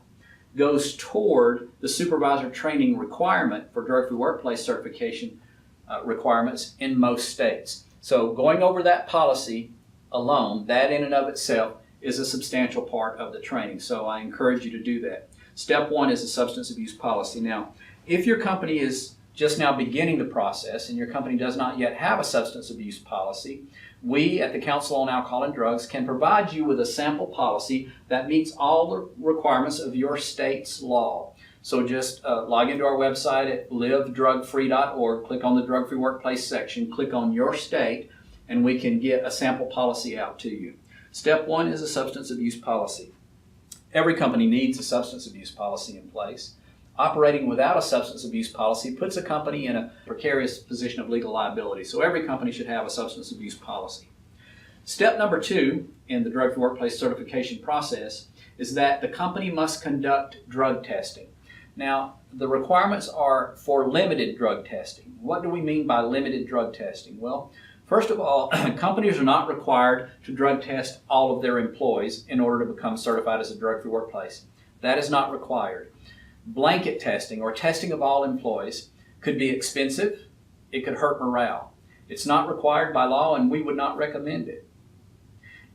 goes toward the supervisor training requirement for drug-free workplace certification requirements in most states. So going over that policy alone, that in and of itself is a substantial part of the training. So I encourage you to do that. Step 1 is a substance abuse policy. Now, if your company is just now beginning the process and your company does not yet have a substance abuse policy, we at the Council on Alcohol and Drugs can provide you with a sample policy that meets all the requirements of your state's law. So just log into our website at livedrugfree.org, click on the Drug Free Workplace section, click on your state, and we can get a sample policy out to you. Step 1 is a substance abuse policy. Every company needs a substance abuse policy in place. Operating without a substance abuse policy puts a company in a precarious position of legal liability. So every company should have a substance abuse policy. Step number 2 in the drug free workplace certification process is that the company must conduct drug testing. Now, the requirements are for limited drug testing. What do we mean by limited drug testing? Well, first of all, companies are not required to drug test all of their employees in order to become certified as a drug-free workplace. That is not required. Blanket testing or testing of all employees could be expensive. It could hurt morale. It's not required by law, and we would not recommend it.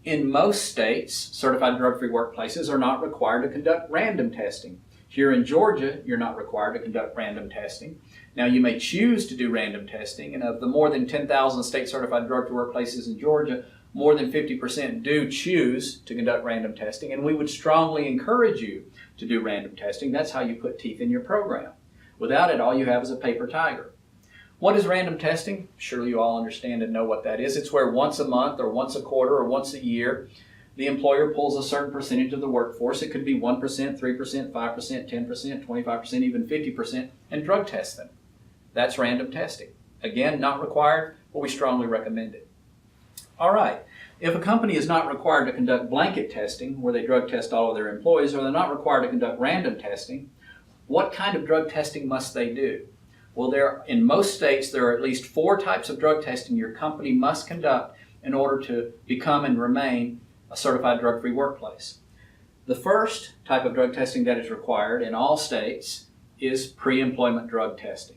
In most states, certified drug-free workplaces are not required to conduct random testing. Here in Georgia, you're not required to conduct random testing. Now, you may choose to do random testing, and of the more than 10,000 state-certified drug-free workplaces in Georgia, more than 50% do choose to conduct random testing, and we would strongly encourage you to do random testing. That's how you put teeth in your program. Without it, all you have is a paper tiger. What is random testing? Surely you all understand and know what that is. It's where once a month or once a quarter or once a year, the employer pulls a certain percentage of the workforce. It could be 1%, 3%, 5%, 10%, 25%, even 50%, and drug test them. That's random testing. Again, not required, but we strongly recommend it. All right. If a company is not required to conduct blanket testing, where they drug test all of their employees, or they're not required to conduct random testing, what kind of drug testing must they do? Well, in most states, there are at least 4 types of drug testing your company must conduct in order to become and remain a certified drug-free workplace. The first type of drug testing that is required in all states is pre-employment drug testing.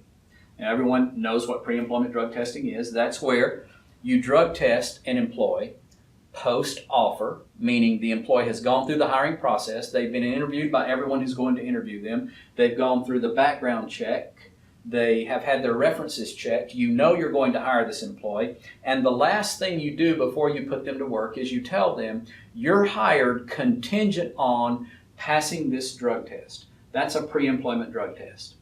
Now, everyone knows what pre-employment drug testing is. That's where you drug test an employee post-offer, meaning the employee has gone through the hiring process. They've been interviewed by everyone who's going to interview them. They've gone through the background check. They have had their references checked. You know you're going to hire this employee. And the last thing you do before you put them to work is you tell them you're hired contingent on passing this drug test. That's a pre-employment drug test.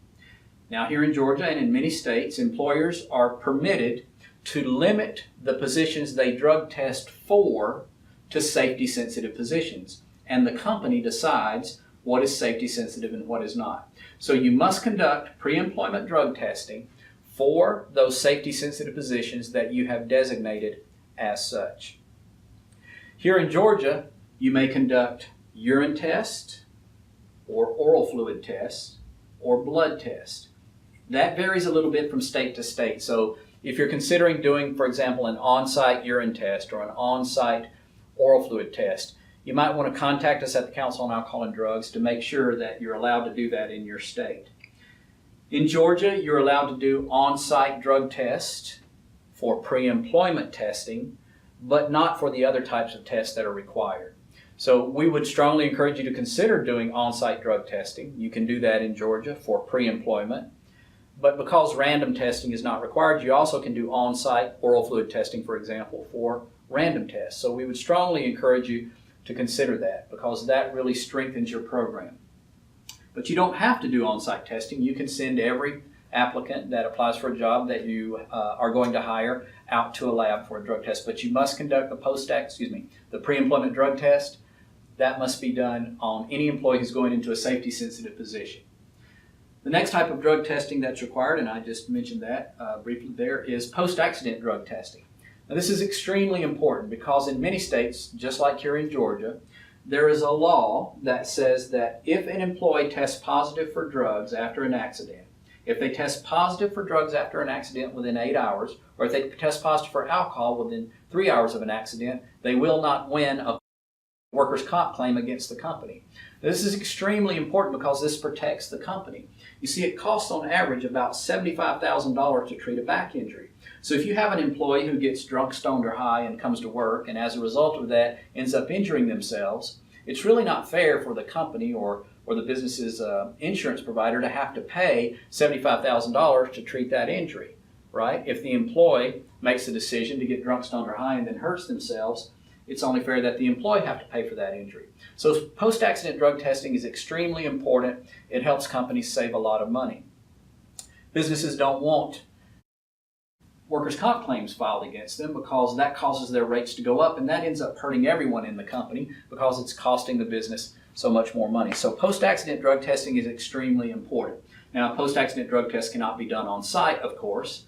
Now here in Georgia and in many states, employers are permitted to limit the positions they drug test for to safety-sensitive positions. And the company decides what is safety-sensitive and what is not. So you must conduct pre-employment drug testing for those safety-sensitive positions that you have designated as such. Here in Georgia, you may conduct urine tests or oral fluid tests or blood tests. That varies a little bit from state to state. So if you're considering doing, for example, an on-site urine test or an on-site oral fluid test, you might want to contact us at the Council on Alcohol and Drugs to make sure that you're allowed to do that in your state. In Georgia, you're allowed to do on-site drug tests for pre-employment testing, but not for the other types of tests that are required. So we would strongly encourage you to consider doing on-site drug testing. You can do that in Georgia for pre-employment. But because random testing is not required, you also can do on-site oral fluid testing, for example, for random tests. So we would strongly encourage you to consider that because that really strengthens your program. But you don't have to do on-site testing. You can send every applicant that applies for a job that you are going to hire out to a lab for a drug test. But you must conduct the pre-employment drug test. That must be done on any employee who's going into a safety-sensitive position. The next type of drug testing that's required, and I just mentioned that briefly there, is post-accident drug testing. Now this is extremely important because in many states, just like here in Georgia, there is a law that says that if an employee tests positive for drugs after an accident, if they test positive for drugs after an accident within 8 hours, or if they test positive for alcohol within 3 hours of an accident, they will not win a workers' comp claim against the company. This is extremely important because this protects the company. You see, it costs on average about $75,000 to treat a back injury. So if you have an employee who gets drunk, stoned, or high and comes to work and as a result of that ends up injuring themselves, it's really not fair for the company or the business's insurance provider to have to pay $75,000 to treat that injury, right? If the employee makes a decision to get drunk, stoned, or high and then hurts themselves, it's only fair that the employee have to pay for that injury. So post-accident drug testing is extremely important. It helps companies save a lot of money. Businesses don't want workers' comp claims filed against them because that causes their rates to go up, and that ends up hurting everyone in the company because it's costing the business so much more money. So post-accident drug testing is extremely important. Now, post-accident drug tests cannot be done on site, of course.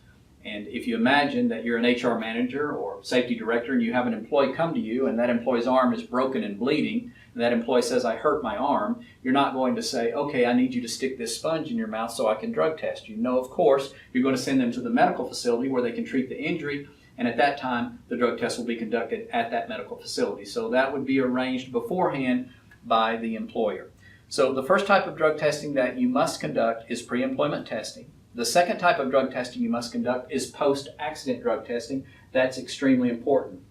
And if you imagine that you're an HR manager or safety director and you have an employee come to you and that employee's arm is broken and bleeding, and that employee says, "I hurt my arm," you're not going to say, "Okay, I need you to stick this sponge in your mouth so I can drug test you." No, of course, you're going to send them to the medical facility where they can treat the injury, and at that time, the drug test will be conducted at that medical facility. So that would be arranged beforehand by the employer. So the first type of drug testing that you must conduct is pre-employment testing. The second type of drug testing you must conduct is post-accident drug testing. That's extremely important.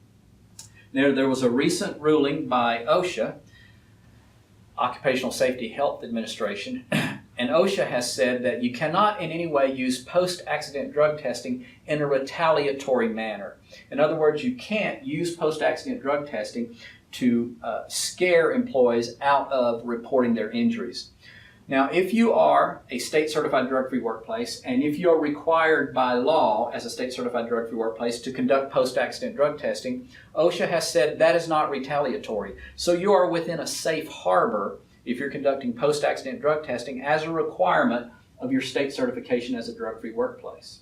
Now, there was a recent ruling by OSHA, Occupational Safety Health Administration, and OSHA has said that you cannot in any way use post-accident drug testing in a retaliatory manner. In other words, you can't use post-accident drug testing to scare employees out of reporting their injuries. Now, if you are a state-certified drug-free workplace, and if you are required by law as a state-certified drug-free workplace to conduct post-accident drug testing, OSHA has said that is not retaliatory. So you are within a safe harbor if you're conducting post-accident drug testing as a requirement of your state certification as a drug-free workplace.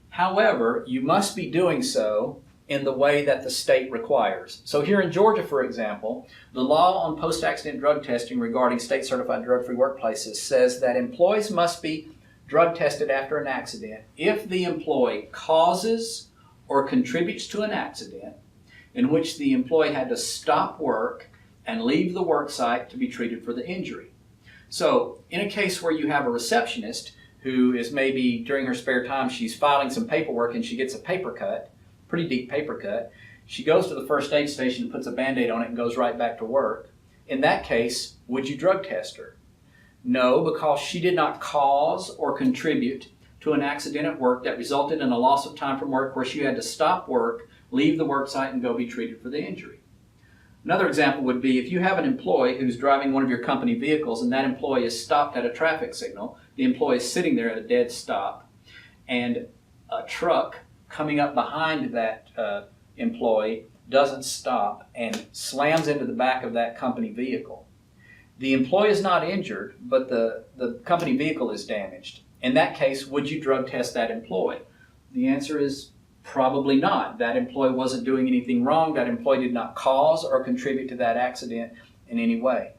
However, you must be doing so in the way that the state requires. So here in Georgia, for example, the law on post-accident drug testing regarding state-certified drug-free workplaces says that employees must be drug tested after an accident if the employee causes or contributes to an accident in which the employee had to stop work and leave the work site to be treated for the injury. So in a case where you have a receptionist who is maybe during her spare time, she's filing some paperwork and she gets a paper cut, pretty deep paper cut. She goes to the first aid station, puts a Band-Aid on it, and goes right back to work. In that case, would you drug test her? No, because she did not cause or contribute to an accident at work that resulted in a loss of time from work where she had to stop work, leave the work site, and go be treated for the injury. Another example would be if you have an employee who's driving one of your company vehicles and that employee is stopped at a traffic signal, the employee is sitting there at a dead stop, and a truck coming up behind that employee doesn't stop and slams into the back of that company vehicle. The employee is not injured, but the company vehicle is damaged. In that case, would you drug test that employee? The answer is probably not. That employee wasn't doing anything wrong. That employee did not cause or contribute to that accident in any way.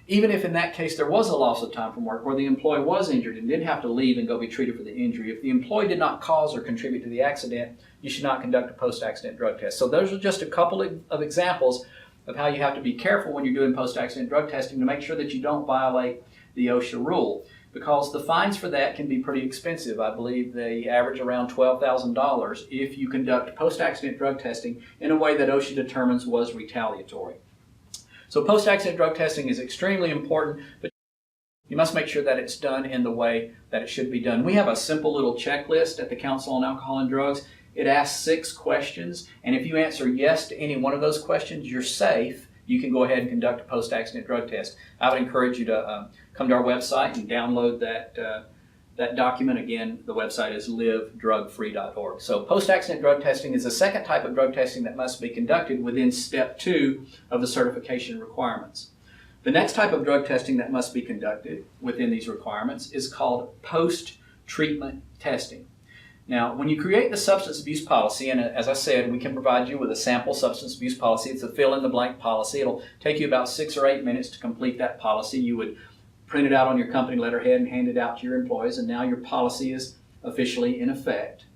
Even if in that case there was a loss of time from work where the employee was injured and did have to leave and go be treated for the injury, if the employee did not cause or contribute to the accident, you should not conduct a post-accident drug test. So those are just a couple of examples of how you have to be careful when you're doing post-accident drug testing to make sure that you don't violate the OSHA rule, because the fines for that can be pretty expensive. I believe they average around $12,000 if you conduct post-accident drug testing in a way that OSHA determines was retaliatory. So post-accident drug testing is extremely important, but you must make sure that it's done in the way that it should be done. We have a simple little checklist at the Council on Alcohol and Drugs. It asks 6 questions, and if you answer yes to any one of those questions, you're safe. You can go ahead and conduct a post-accident drug test. I would encourage you to come to our website and download that document. Again, the website is livedrugfree.org. So post-accident drug testing is the second type of drug testing that must be conducted within step 2 of the certification requirements. The next type of drug testing that must be conducted within these requirements is called post-treatment testing. Now, when you create the substance abuse policy, and as I said, we can provide you with a sample substance abuse policy. It's a fill-in-the-blank policy. It'll take you about 6 or 8 minutes to complete that policy. You would print it out on your company letterhead and hand it out to your employees, and now your policy is officially in effect.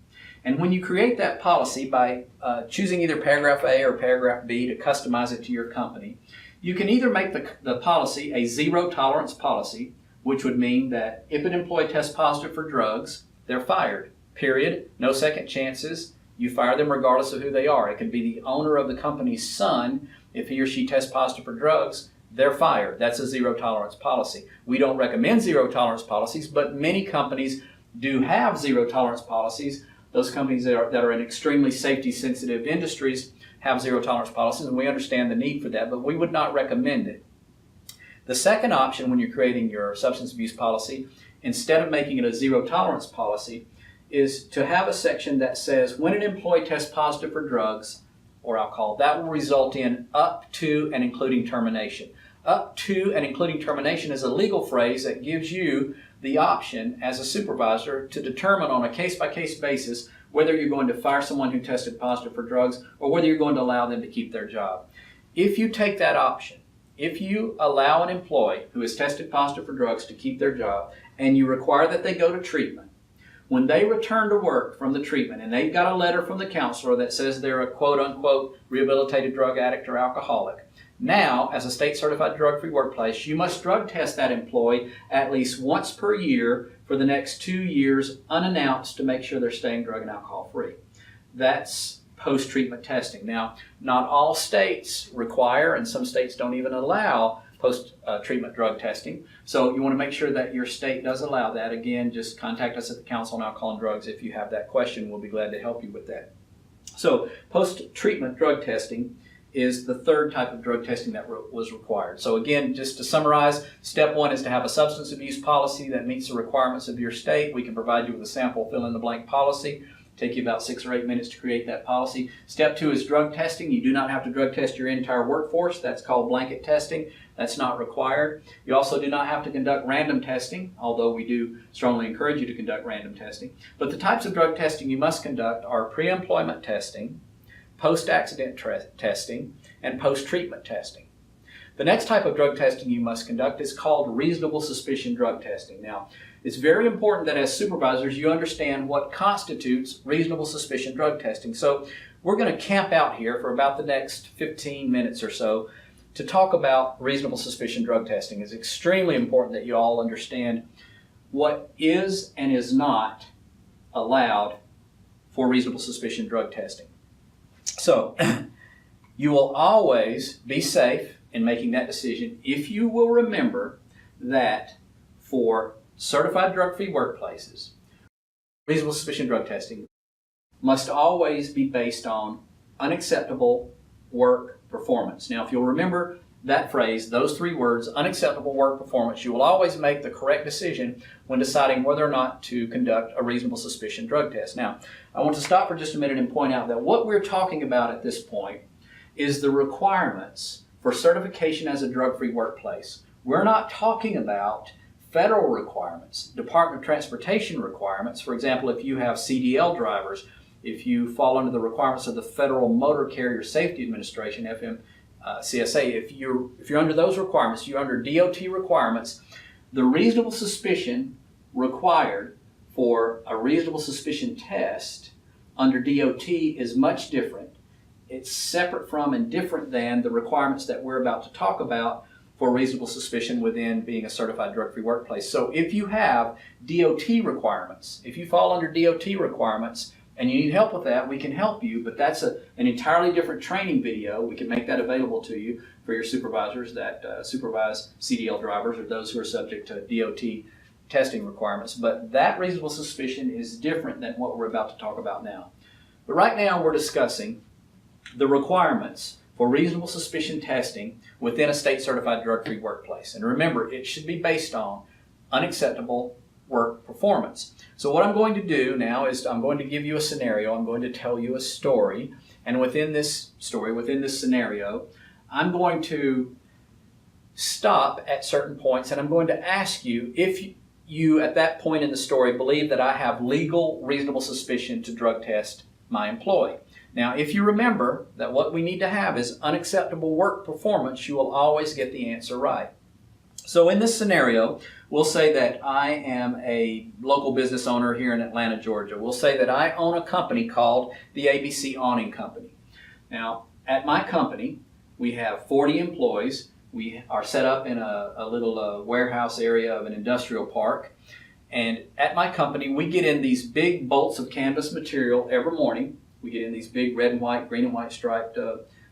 And when you create that policy by choosing either paragraph A or paragraph B to customize it to your company, you can either make the policy a zero-tolerance policy, which would mean that if an employee tests positive for drugs, they're fired. Period. No second chances. You fire them regardless of who they are. It could be the owner of the company's son. If he or she tests positive for drugs, they're fired. That's a zero-tolerance policy. We don't recommend zero-tolerance policies, but many companies do have zero-tolerance policies. Those companies that are in extremely safety-sensitive industries have zero-tolerance policies, and we understand the need for that, but we would not recommend it. The second option when you're creating your substance abuse policy, instead of making it a zero-tolerance policy, is to have a section that says when an employee tests positive for drugs or alcohol, that will result in up to and including termination. Up to and including termination is a legal phrase that gives you the option as a supervisor to determine on a case-by-case basis whether you're going to fire someone who tested positive for drugs or whether you're going to allow them to keep their job. If you take that option, if you allow an employee who has tested positive for drugs to keep their job and you require that they go to treatment, when they return to work from the treatment and they've got a letter from the counselor that says they're a quote-unquote rehabilitated drug addict or alcoholic, now, as a state-certified drug-free workplace, you must drug test that employee at least once per year for the next 2 years unannounced to make sure they're staying drug and alcohol-free. That's post-treatment testing. Now, not all states require, and some states don't even allow, post-treatment drug testing. So you want to make sure that your state does allow that. Again, just contact us at the Council on Alcohol and Drugs if you have that question. We'll be glad to help you with that. So post-treatment drug testing is the third type of drug testing that was required. So again, just to summarize, step 1 is to have a substance abuse policy that meets the requirements of your state. We can provide you with a sample fill-in-the-blank policy. Take you about 6 or 8 minutes to create that policy. Step 2 is drug testing. You do not have to drug test your entire workforce. That's called blanket testing. That's not required. You also do not have to conduct random testing, although we do strongly encourage you to conduct random testing. But the types of drug testing you must conduct are pre-employment testing, post-accident testing, and post-treatment testing. The next type of drug testing you must conduct is called reasonable suspicion drug testing. Now, it's very important that as supervisors you understand what constitutes reasonable suspicion drug testing. So we're going to camp out here for about the next 15 minutes or so to talk about reasonable suspicion drug testing. It's extremely important that you all understand what is and is not allowed for reasonable suspicion drug testing. So, you will always be safe in making that decision if you will remember that for certified drug-free workplaces, reasonable suspicion drug testing must always be based on unacceptable work performance. Now, if you'll remember that phrase, those three words, unacceptable work performance, you will always make the correct decision when deciding whether or not to conduct a reasonable suspicion drug test. Now, I want to stop for just a minute and point out that what we're talking about at this point is the requirements for certification as a drug-free workplace. We're not talking about federal requirements, Department of Transportation requirements. For example, if you have CDL drivers, if you fall under the requirements of the Federal Motor Carrier Safety Administration, FMCSA, if you're under those requirements, you're under DOT requirements, the reasonable suspicion required for a reasonable suspicion test under DOT is much different. It's separate from and different than the requirements that we're about to talk about for reasonable suspicion within being a certified drug-free workplace. So if you have DOT requirements, if you fall under DOT requirements and you need help with that, we can help you, but that's an entirely different training video. We can make that available to you for your supervisors that supervise CDL drivers or those who are subject to DOT testing requirements. But that reasonable suspicion is different than what we're about to talk about now. But right now we're discussing the requirements for reasonable suspicion testing within a state-certified drug-free workplace. And remember, it should be based on unacceptable work performance. So what I'm going to do now is I'm going to give you a scenario. I'm going to tell you a story. And within this story, within this scenario, I'm going to stop at certain points and I'm going to ask you if you at that point in the story believe that I have legal reasonable suspicion to drug test my employee. Now, if you remember that what we need to have is unacceptable work performance, you will always get the answer right. So in this scenario, we'll say that I am a local business owner here in Atlanta, Georgia. We'll say that I own a company called the ABC Awning Company. Now, at my company, we have 40 employees. We are set up in a little warehouse area of an industrial park. And at my company, we get in these big bolts of canvas material every morning. We get in these big red and white, green and white striped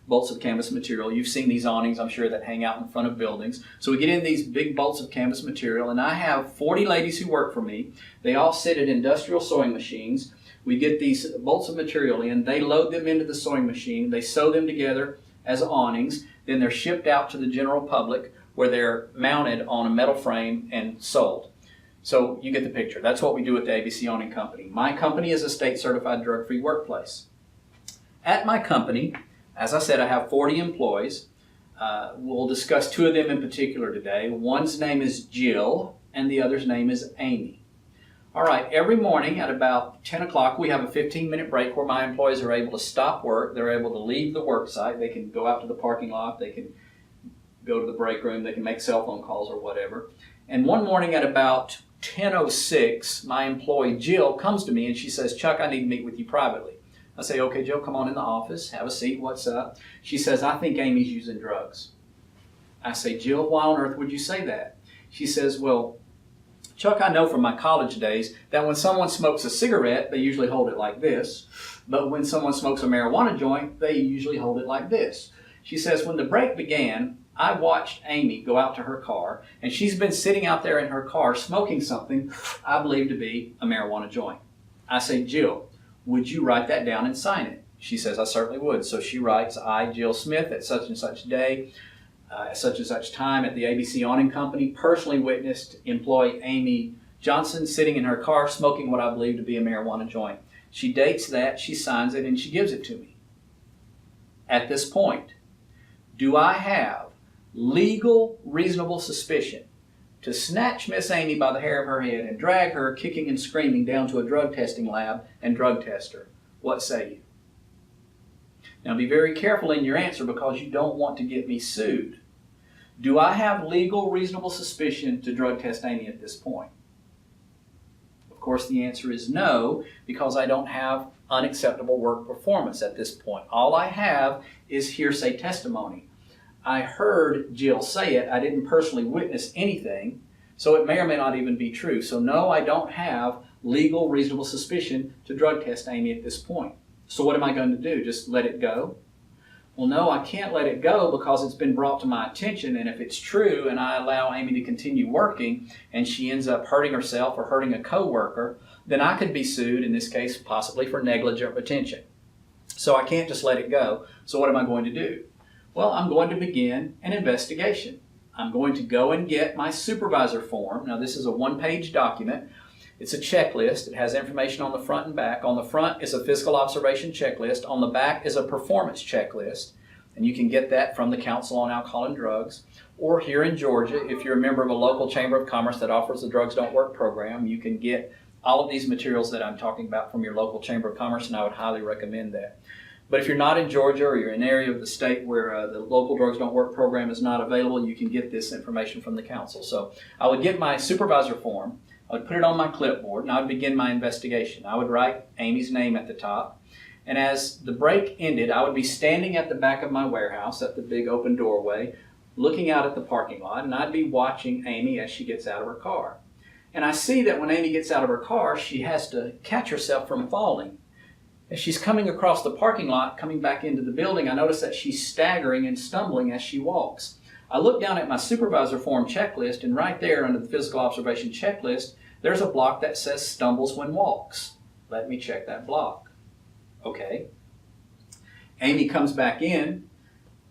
bolts of canvas material. You've seen these awnings, I'm sure, that hang out in front of buildings. So we get in these big bolts of canvas material, and I have 40 ladies who work for me. They all sit at industrial sewing machines. We get these bolts of material in. They load them into the sewing machine. They sew them together as awnings. Then they're shipped out to the general public where they're mounted on a metal frame and sold. So you get the picture. That's what we do at the ABC Awning Company. My company is a state-certified drug-free workplace. At my company, as I said, I have 40 employees. We'll discuss two of them in particular today. One's name is Jill, and the other's name is Amy. All right, every morning at about 10 o'clock, we have a 15-minute break where my employees are able to stop work. They're able to leave the work site. They can go out to the parking lot. They can go to the break room. They can make cell phone calls or whatever. And one morning at about 10:06, my employee Jill comes to me and she says, "Chuck, I need to meet with you privately." I say, "Okay, Jill, come on in the office, have a seat, what's up?" She says, "I think Amy's using drugs." I say, "Jill, why on earth would you say that?" She says, "Well, Chuck, I know from my college days that when someone smokes a cigarette, they usually hold it like this. But when someone smokes a marijuana joint, they usually hold it like this." She says, "When the break began, I watched Amy go out to her car, and she's been sitting out there in her car smoking something I believe to be a marijuana joint." I say, "Jill, would you write that down and sign it?" She says, "I certainly would." So she writes, "I, Jill Smith, at such and such day, at such and such time at the ABC Awning Company, personally witnessed employee Amy Johnson sitting in her car smoking what I believe to be a marijuana joint." She dates that, she signs it, and she gives it to me. At this point, do I have legal reasonable suspicion to snatch Miss Amy by the hair of her head and drag her kicking and screaming down to a drug testing lab and drug test her? What say you? Now be very careful in your answer because you don't want to get me sued. Do I have legal reasonable suspicion to drug test Amy at this point? Of course the answer is no, because I don't have unacceptable work performance at this point. All I have is hearsay testimony. I heard Jill say it. I didn't personally witness anything, so it may or may not even be true. So no, I don't have legal reasonable suspicion to drug test Amy at this point. So what am I going to do? Just let it go? Well, no, I can't let it go because it's been brought to my attention, and if it's true and I allow Amy to continue working and she ends up hurting herself or hurting a coworker, then I could be sued, in this case possibly for negligent retention. So I can't just let it go. So what am I going to do? Well, I'm going to begin an investigation. I'm going to go and get my supervisor form. Now, this is a one-page document. It's a checklist. It has information on the front and back. On the front is a physical observation checklist. On the back is a performance checklist. And you can get that from the Council on Alcohol and Drugs. Or here in Georgia, if you're a member of a local chamber of commerce that offers the Drugs Don't Work program, you can get all of these materials that I'm talking about from your local chamber of commerce, and I would highly recommend that. But if you're not in Georgia or you're in an area of the state where the local Drugs Don't Work program is not available, you can get this information from the council. So I would get my supervisor form, I would put it on my clipboard, and I would begin my investigation. I would write Amy's name at the top. And as the break ended, I would be standing at the back of my warehouse at the big open doorway, looking out at the parking lot, and I'd be watching Amy as she gets out of her car. And I see that when Amy gets out of her car, she has to catch herself from falling. As she's coming across the parking lot, coming back into the building, I notice that she's staggering and stumbling as she walks. I look down at my supervisor form checklist, and right there under the physical observation checklist, there's a block that says stumbles when walks. Let me check that block. Okay. Amy comes back in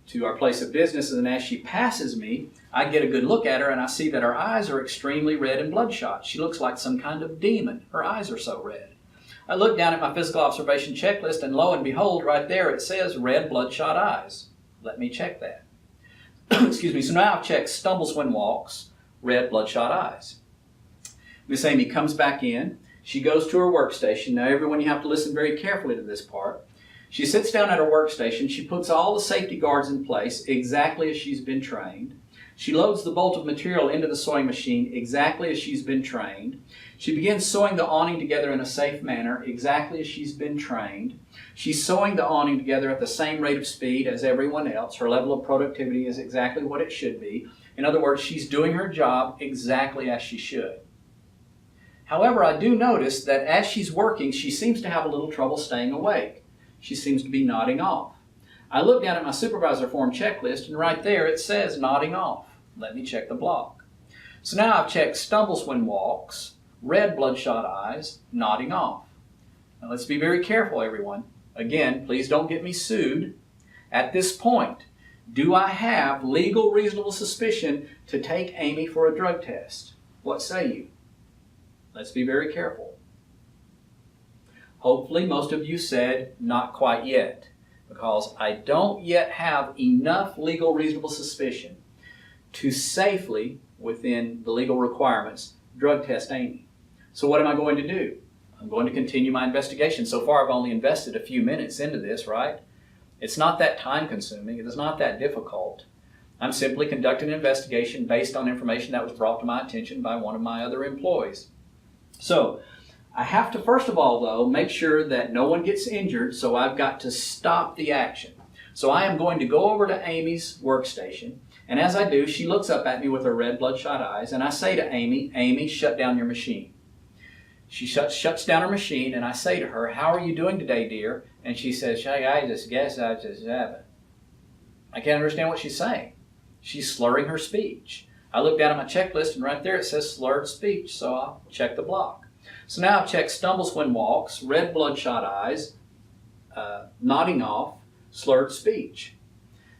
to our place of business, and as she passes me, I get a good look at her, and I see that her eyes are extremely red and bloodshot. She looks like some kind of demon. Her eyes are so red. I look down at my physical observation checklist, and lo and behold, right there it says red bloodshot eyes. Let me check that. Excuse me. So now I've checked stumbles when walks, red bloodshot eyes. Miss Amy comes back in. She goes to her workstation. Now everyone, you have to listen very carefully to this part. She sits down at her workstation. She puts all the safety guards in place exactly as she's been trained. She loads the bolt of material into the sewing machine exactly as she's been trained. She begins sewing the awning together in a safe manner exactly as she's been trained. She's sewing the awning together at the same rate of speed as everyone else. Her level of productivity is exactly what it should be. In other words, she's doing her job exactly as she should. However, I do notice that as she's working, she seems to have a little trouble staying awake. She seems to be nodding off. I look down at my supervisor form checklist, and right there it says nodding off. Let me check the block. So now I've checked stumbles when walks, red bloodshot eyes, nodding off. Now let's be very careful, everyone. Again, please don't get me sued. At this point, do I have legal reasonable suspicion to take Amy for a drug test? What say you? Let's be very careful. Hopefully most of you said not quite yet, because I don't yet have enough legal reasonable suspicion to safely, within the legal requirements, drug test Amy. So what am I going to do? I'm going to continue my investigation. So far I've only invested a few minutes into this, right? It's not that time consuming. It is not that difficult. I'm simply conducting an investigation based on information that was brought to my attention by one of my other employees. So I have to, first of all, though, make sure that no one gets injured, so I've got to stop the action. So I am going to go over to Amy's workstation, and as I do, she looks up at me with her red bloodshot eyes, and I say to Amy, Amy, shut down your machine. She shuts down her machine, and I say to her, how are you doing today, dear? And she says, I just guess I just haven't. I can't understand what she's saying. She's slurring her speech. I look down at my checklist, and right there it says slurred speech, so I'll check the block. So now I've checked stumbles when walks, red bloodshot eyes, nodding off, slurred speech.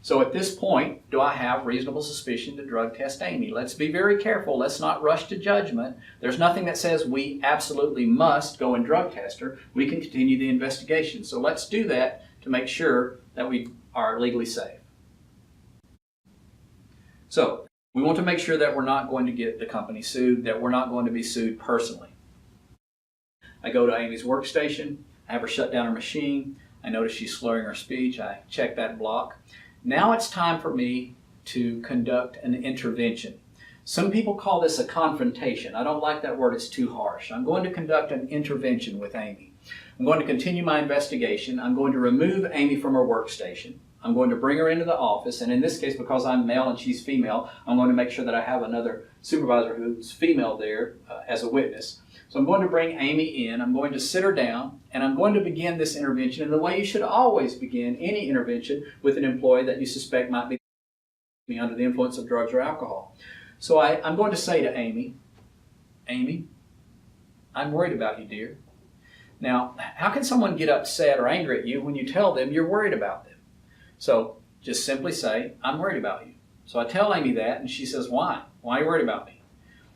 So at this point, do I have reasonable suspicion to drug test Amy? Let's be very careful. Let's not rush to judgment. There's nothing that says we absolutely must go and drug test her. We can continue the investigation. So let's do that to make sure that we are legally safe. So we want to make sure that we're not going to get the company sued, that we're not going to be sued personally. I go to Amy's workstation. I have her shut down her machine. I notice she's slurring her speech. I check that block. Now it's time for me to conduct an intervention. Some people call this a confrontation. I don't like that word. It's too harsh. I'm going to conduct an intervention with Amy. I'm going to continue my investigation. I'm going to remove Amy from her workstation. I'm going to bring her into the office, and in this case, because I'm male and she's female, I'm going to make sure that I have another supervisor who's female there as a witness. So I'm going to bring Amy in, I'm going to sit her down, and I'm going to begin this intervention in the way you should always begin any intervention with an employee that you suspect might be under the influence of drugs or alcohol. So I'm going to say to Amy, Amy, I'm worried about you, dear. Now, how can someone get upset or angry at you when you tell them you're worried about them? So just simply say, I'm worried about you. So I tell Amy that, and she says, why? Why are you worried about me?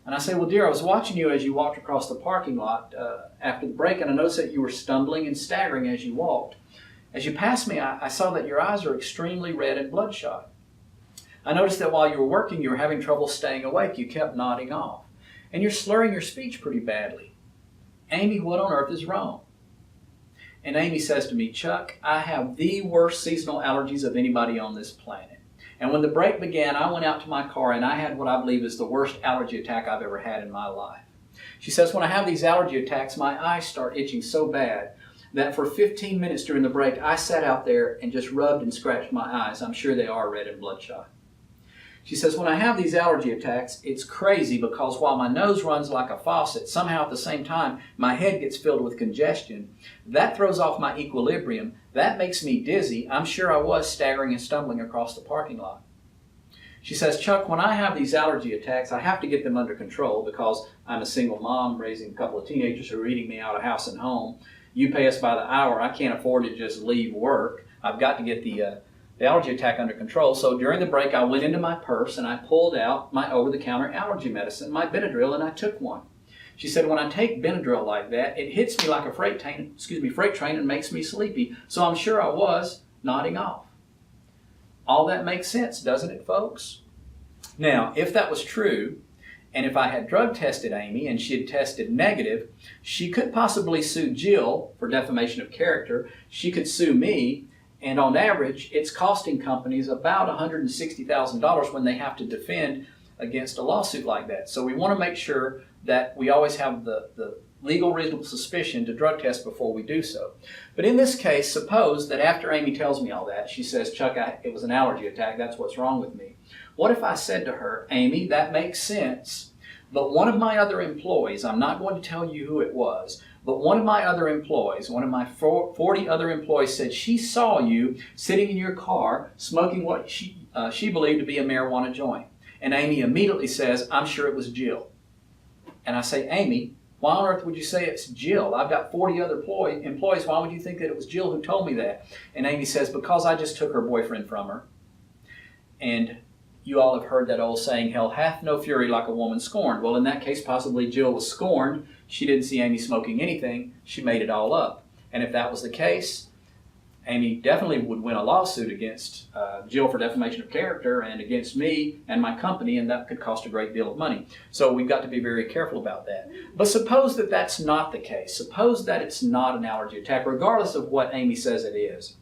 And I say, well, dear, I was watching you as you walked across the parking lot after the break, and I noticed that you were stumbling and staggering as you walked. As you passed me, I saw that your eyes are extremely red and bloodshot. I noticed that while you were working, you were having trouble staying awake. You kept nodding off. And you're slurring your speech pretty badly. Amy, what on earth is wrong? And Amy says to me, Chuck, I have the worst seasonal allergies of anybody on this planet. And when the break began, I went out to my car and I had what I believe is the worst allergy attack I've ever had in my life. She says, when I have these allergy attacks, my eyes start itching so bad that for 15 minutes during the break, I sat out there and just rubbed and scratched my eyes. I'm sure they are red and bloodshot. She says, when I have these allergy attacks, it's crazy because while my nose runs like a faucet, somehow at the same time, my head gets filled with congestion. That throws off my equilibrium. That makes me dizzy. I'm sure I was staggering and stumbling across the parking lot. She says, Chuck, when I have these allergy attacks, I have to get them under control because I'm a single mom raising a couple of teenagers who are eating me out of house and home. You pay us by the hour. I can't afford to just leave work. I've got to get the allergy attack under control. So during the break, I went into my purse and I pulled out my over-the-counter allergy medicine, my Benadryl, and I took one. She said, when I take Benadryl like that, it hits me like a freight train and makes me sleepy. So I'm sure I was nodding off. All that makes sense, doesn't it, folks? Now, if that was true, and if I had drug tested Amy and she had tested negative, she could possibly sue Jill for defamation of character. She could sue me. And on average, it's costing companies about $160,000 when they have to defend against a lawsuit like that. So we want to make sure that we always have the legal reasonable suspicion to drug test before we do so. But in this case, suppose that after Amy tells me all that, she says, Chuck, it was an allergy attack, that's what's wrong with me. What if I said to her, Amy, that makes sense, but one of my other employees, I'm not going to tell you who it was, but one of my other employees, one of my 40 other employees said she saw you sitting in your car smoking what she believed to be a marijuana joint. And Amy immediately says, I'm sure it was Jill. And I say, Amy, why on earth would you say it's Jill? I've got 40 other employees. Why would you think that it was Jill who told me that? And Amy says, because I just took her boyfriend from her. And you all have heard that old saying, hell hath no fury like a woman scorned. Well, in that case, possibly Jill was scorned. She didn't see Amy smoking anything. She made it all up. And if that was the case, Amy definitely would win a lawsuit against Jill for defamation of character and against me and my company, and that could cost a great deal of money. So we've got to be very careful about that. But suppose that that's not the case. Suppose that it's not an allergy attack, regardless of what Amy says it is.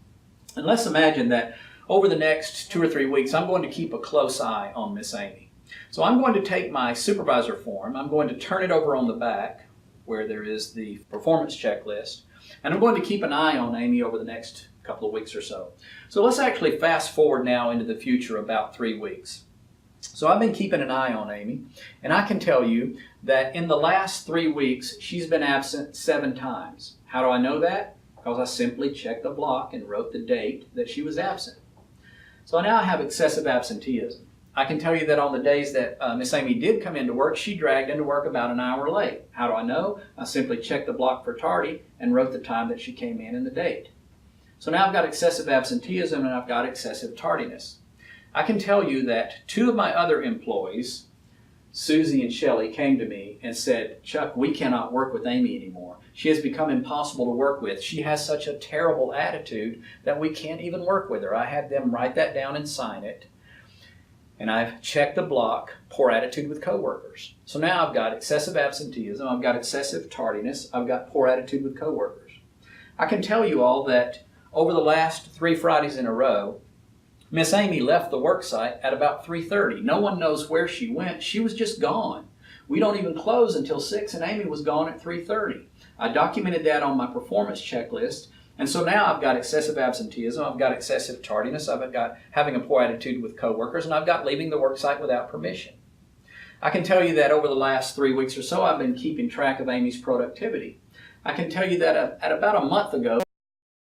And let's imagine that over the next 2 or 3 weeks, I'm going to keep a close eye on Miss Amy. So I'm going to take my supervisor form, I'm going to turn it over on the back where there is the performance checklist, and I'm going to keep an eye on Amy over the next couple of weeks or so. So let's actually fast forward now into the future about 3 weeks. So I've been keeping an eye on Amy, and I can tell you that in the last 3 weeks, she's been absent 7 times. How do I know that? Because I simply checked the block and wrote the date that she was absent. So now I have excessive absenteeism. I can tell you that on the days that Miss Amy did come into work, she dragged into work about an hour late. How do I know? I simply checked the block for tardy and wrote the time that she came in and the date. So now I've got excessive absenteeism and I've got excessive tardiness. I can tell you that 2 of my other employees, Susie and Shelley, came to me and said, Chuck, we cannot work with Amy anymore. She has become impossible to work with. She has such a terrible attitude that we can't even work with her. I had them write that down and sign it. And I've checked the block, poor attitude with coworkers. So now I've got excessive absenteeism, I've got excessive tardiness, I've got poor attitude with coworkers. I can tell you all that over the last 3 Fridays in a row, Miss Amy left the work site at about 3:30. No one knows where she went. She was just gone. We don't even close until 6, and Amy was gone at 3:30. I documented that on my performance checklist, and so now I've got excessive absenteeism, I've got excessive tardiness, I've got having a poor attitude with coworkers, and I've got leaving the work site without permission. I can tell you that over the last 3 weeks or so, I've been keeping track of Amy's productivity. I can tell you that at about a month ago,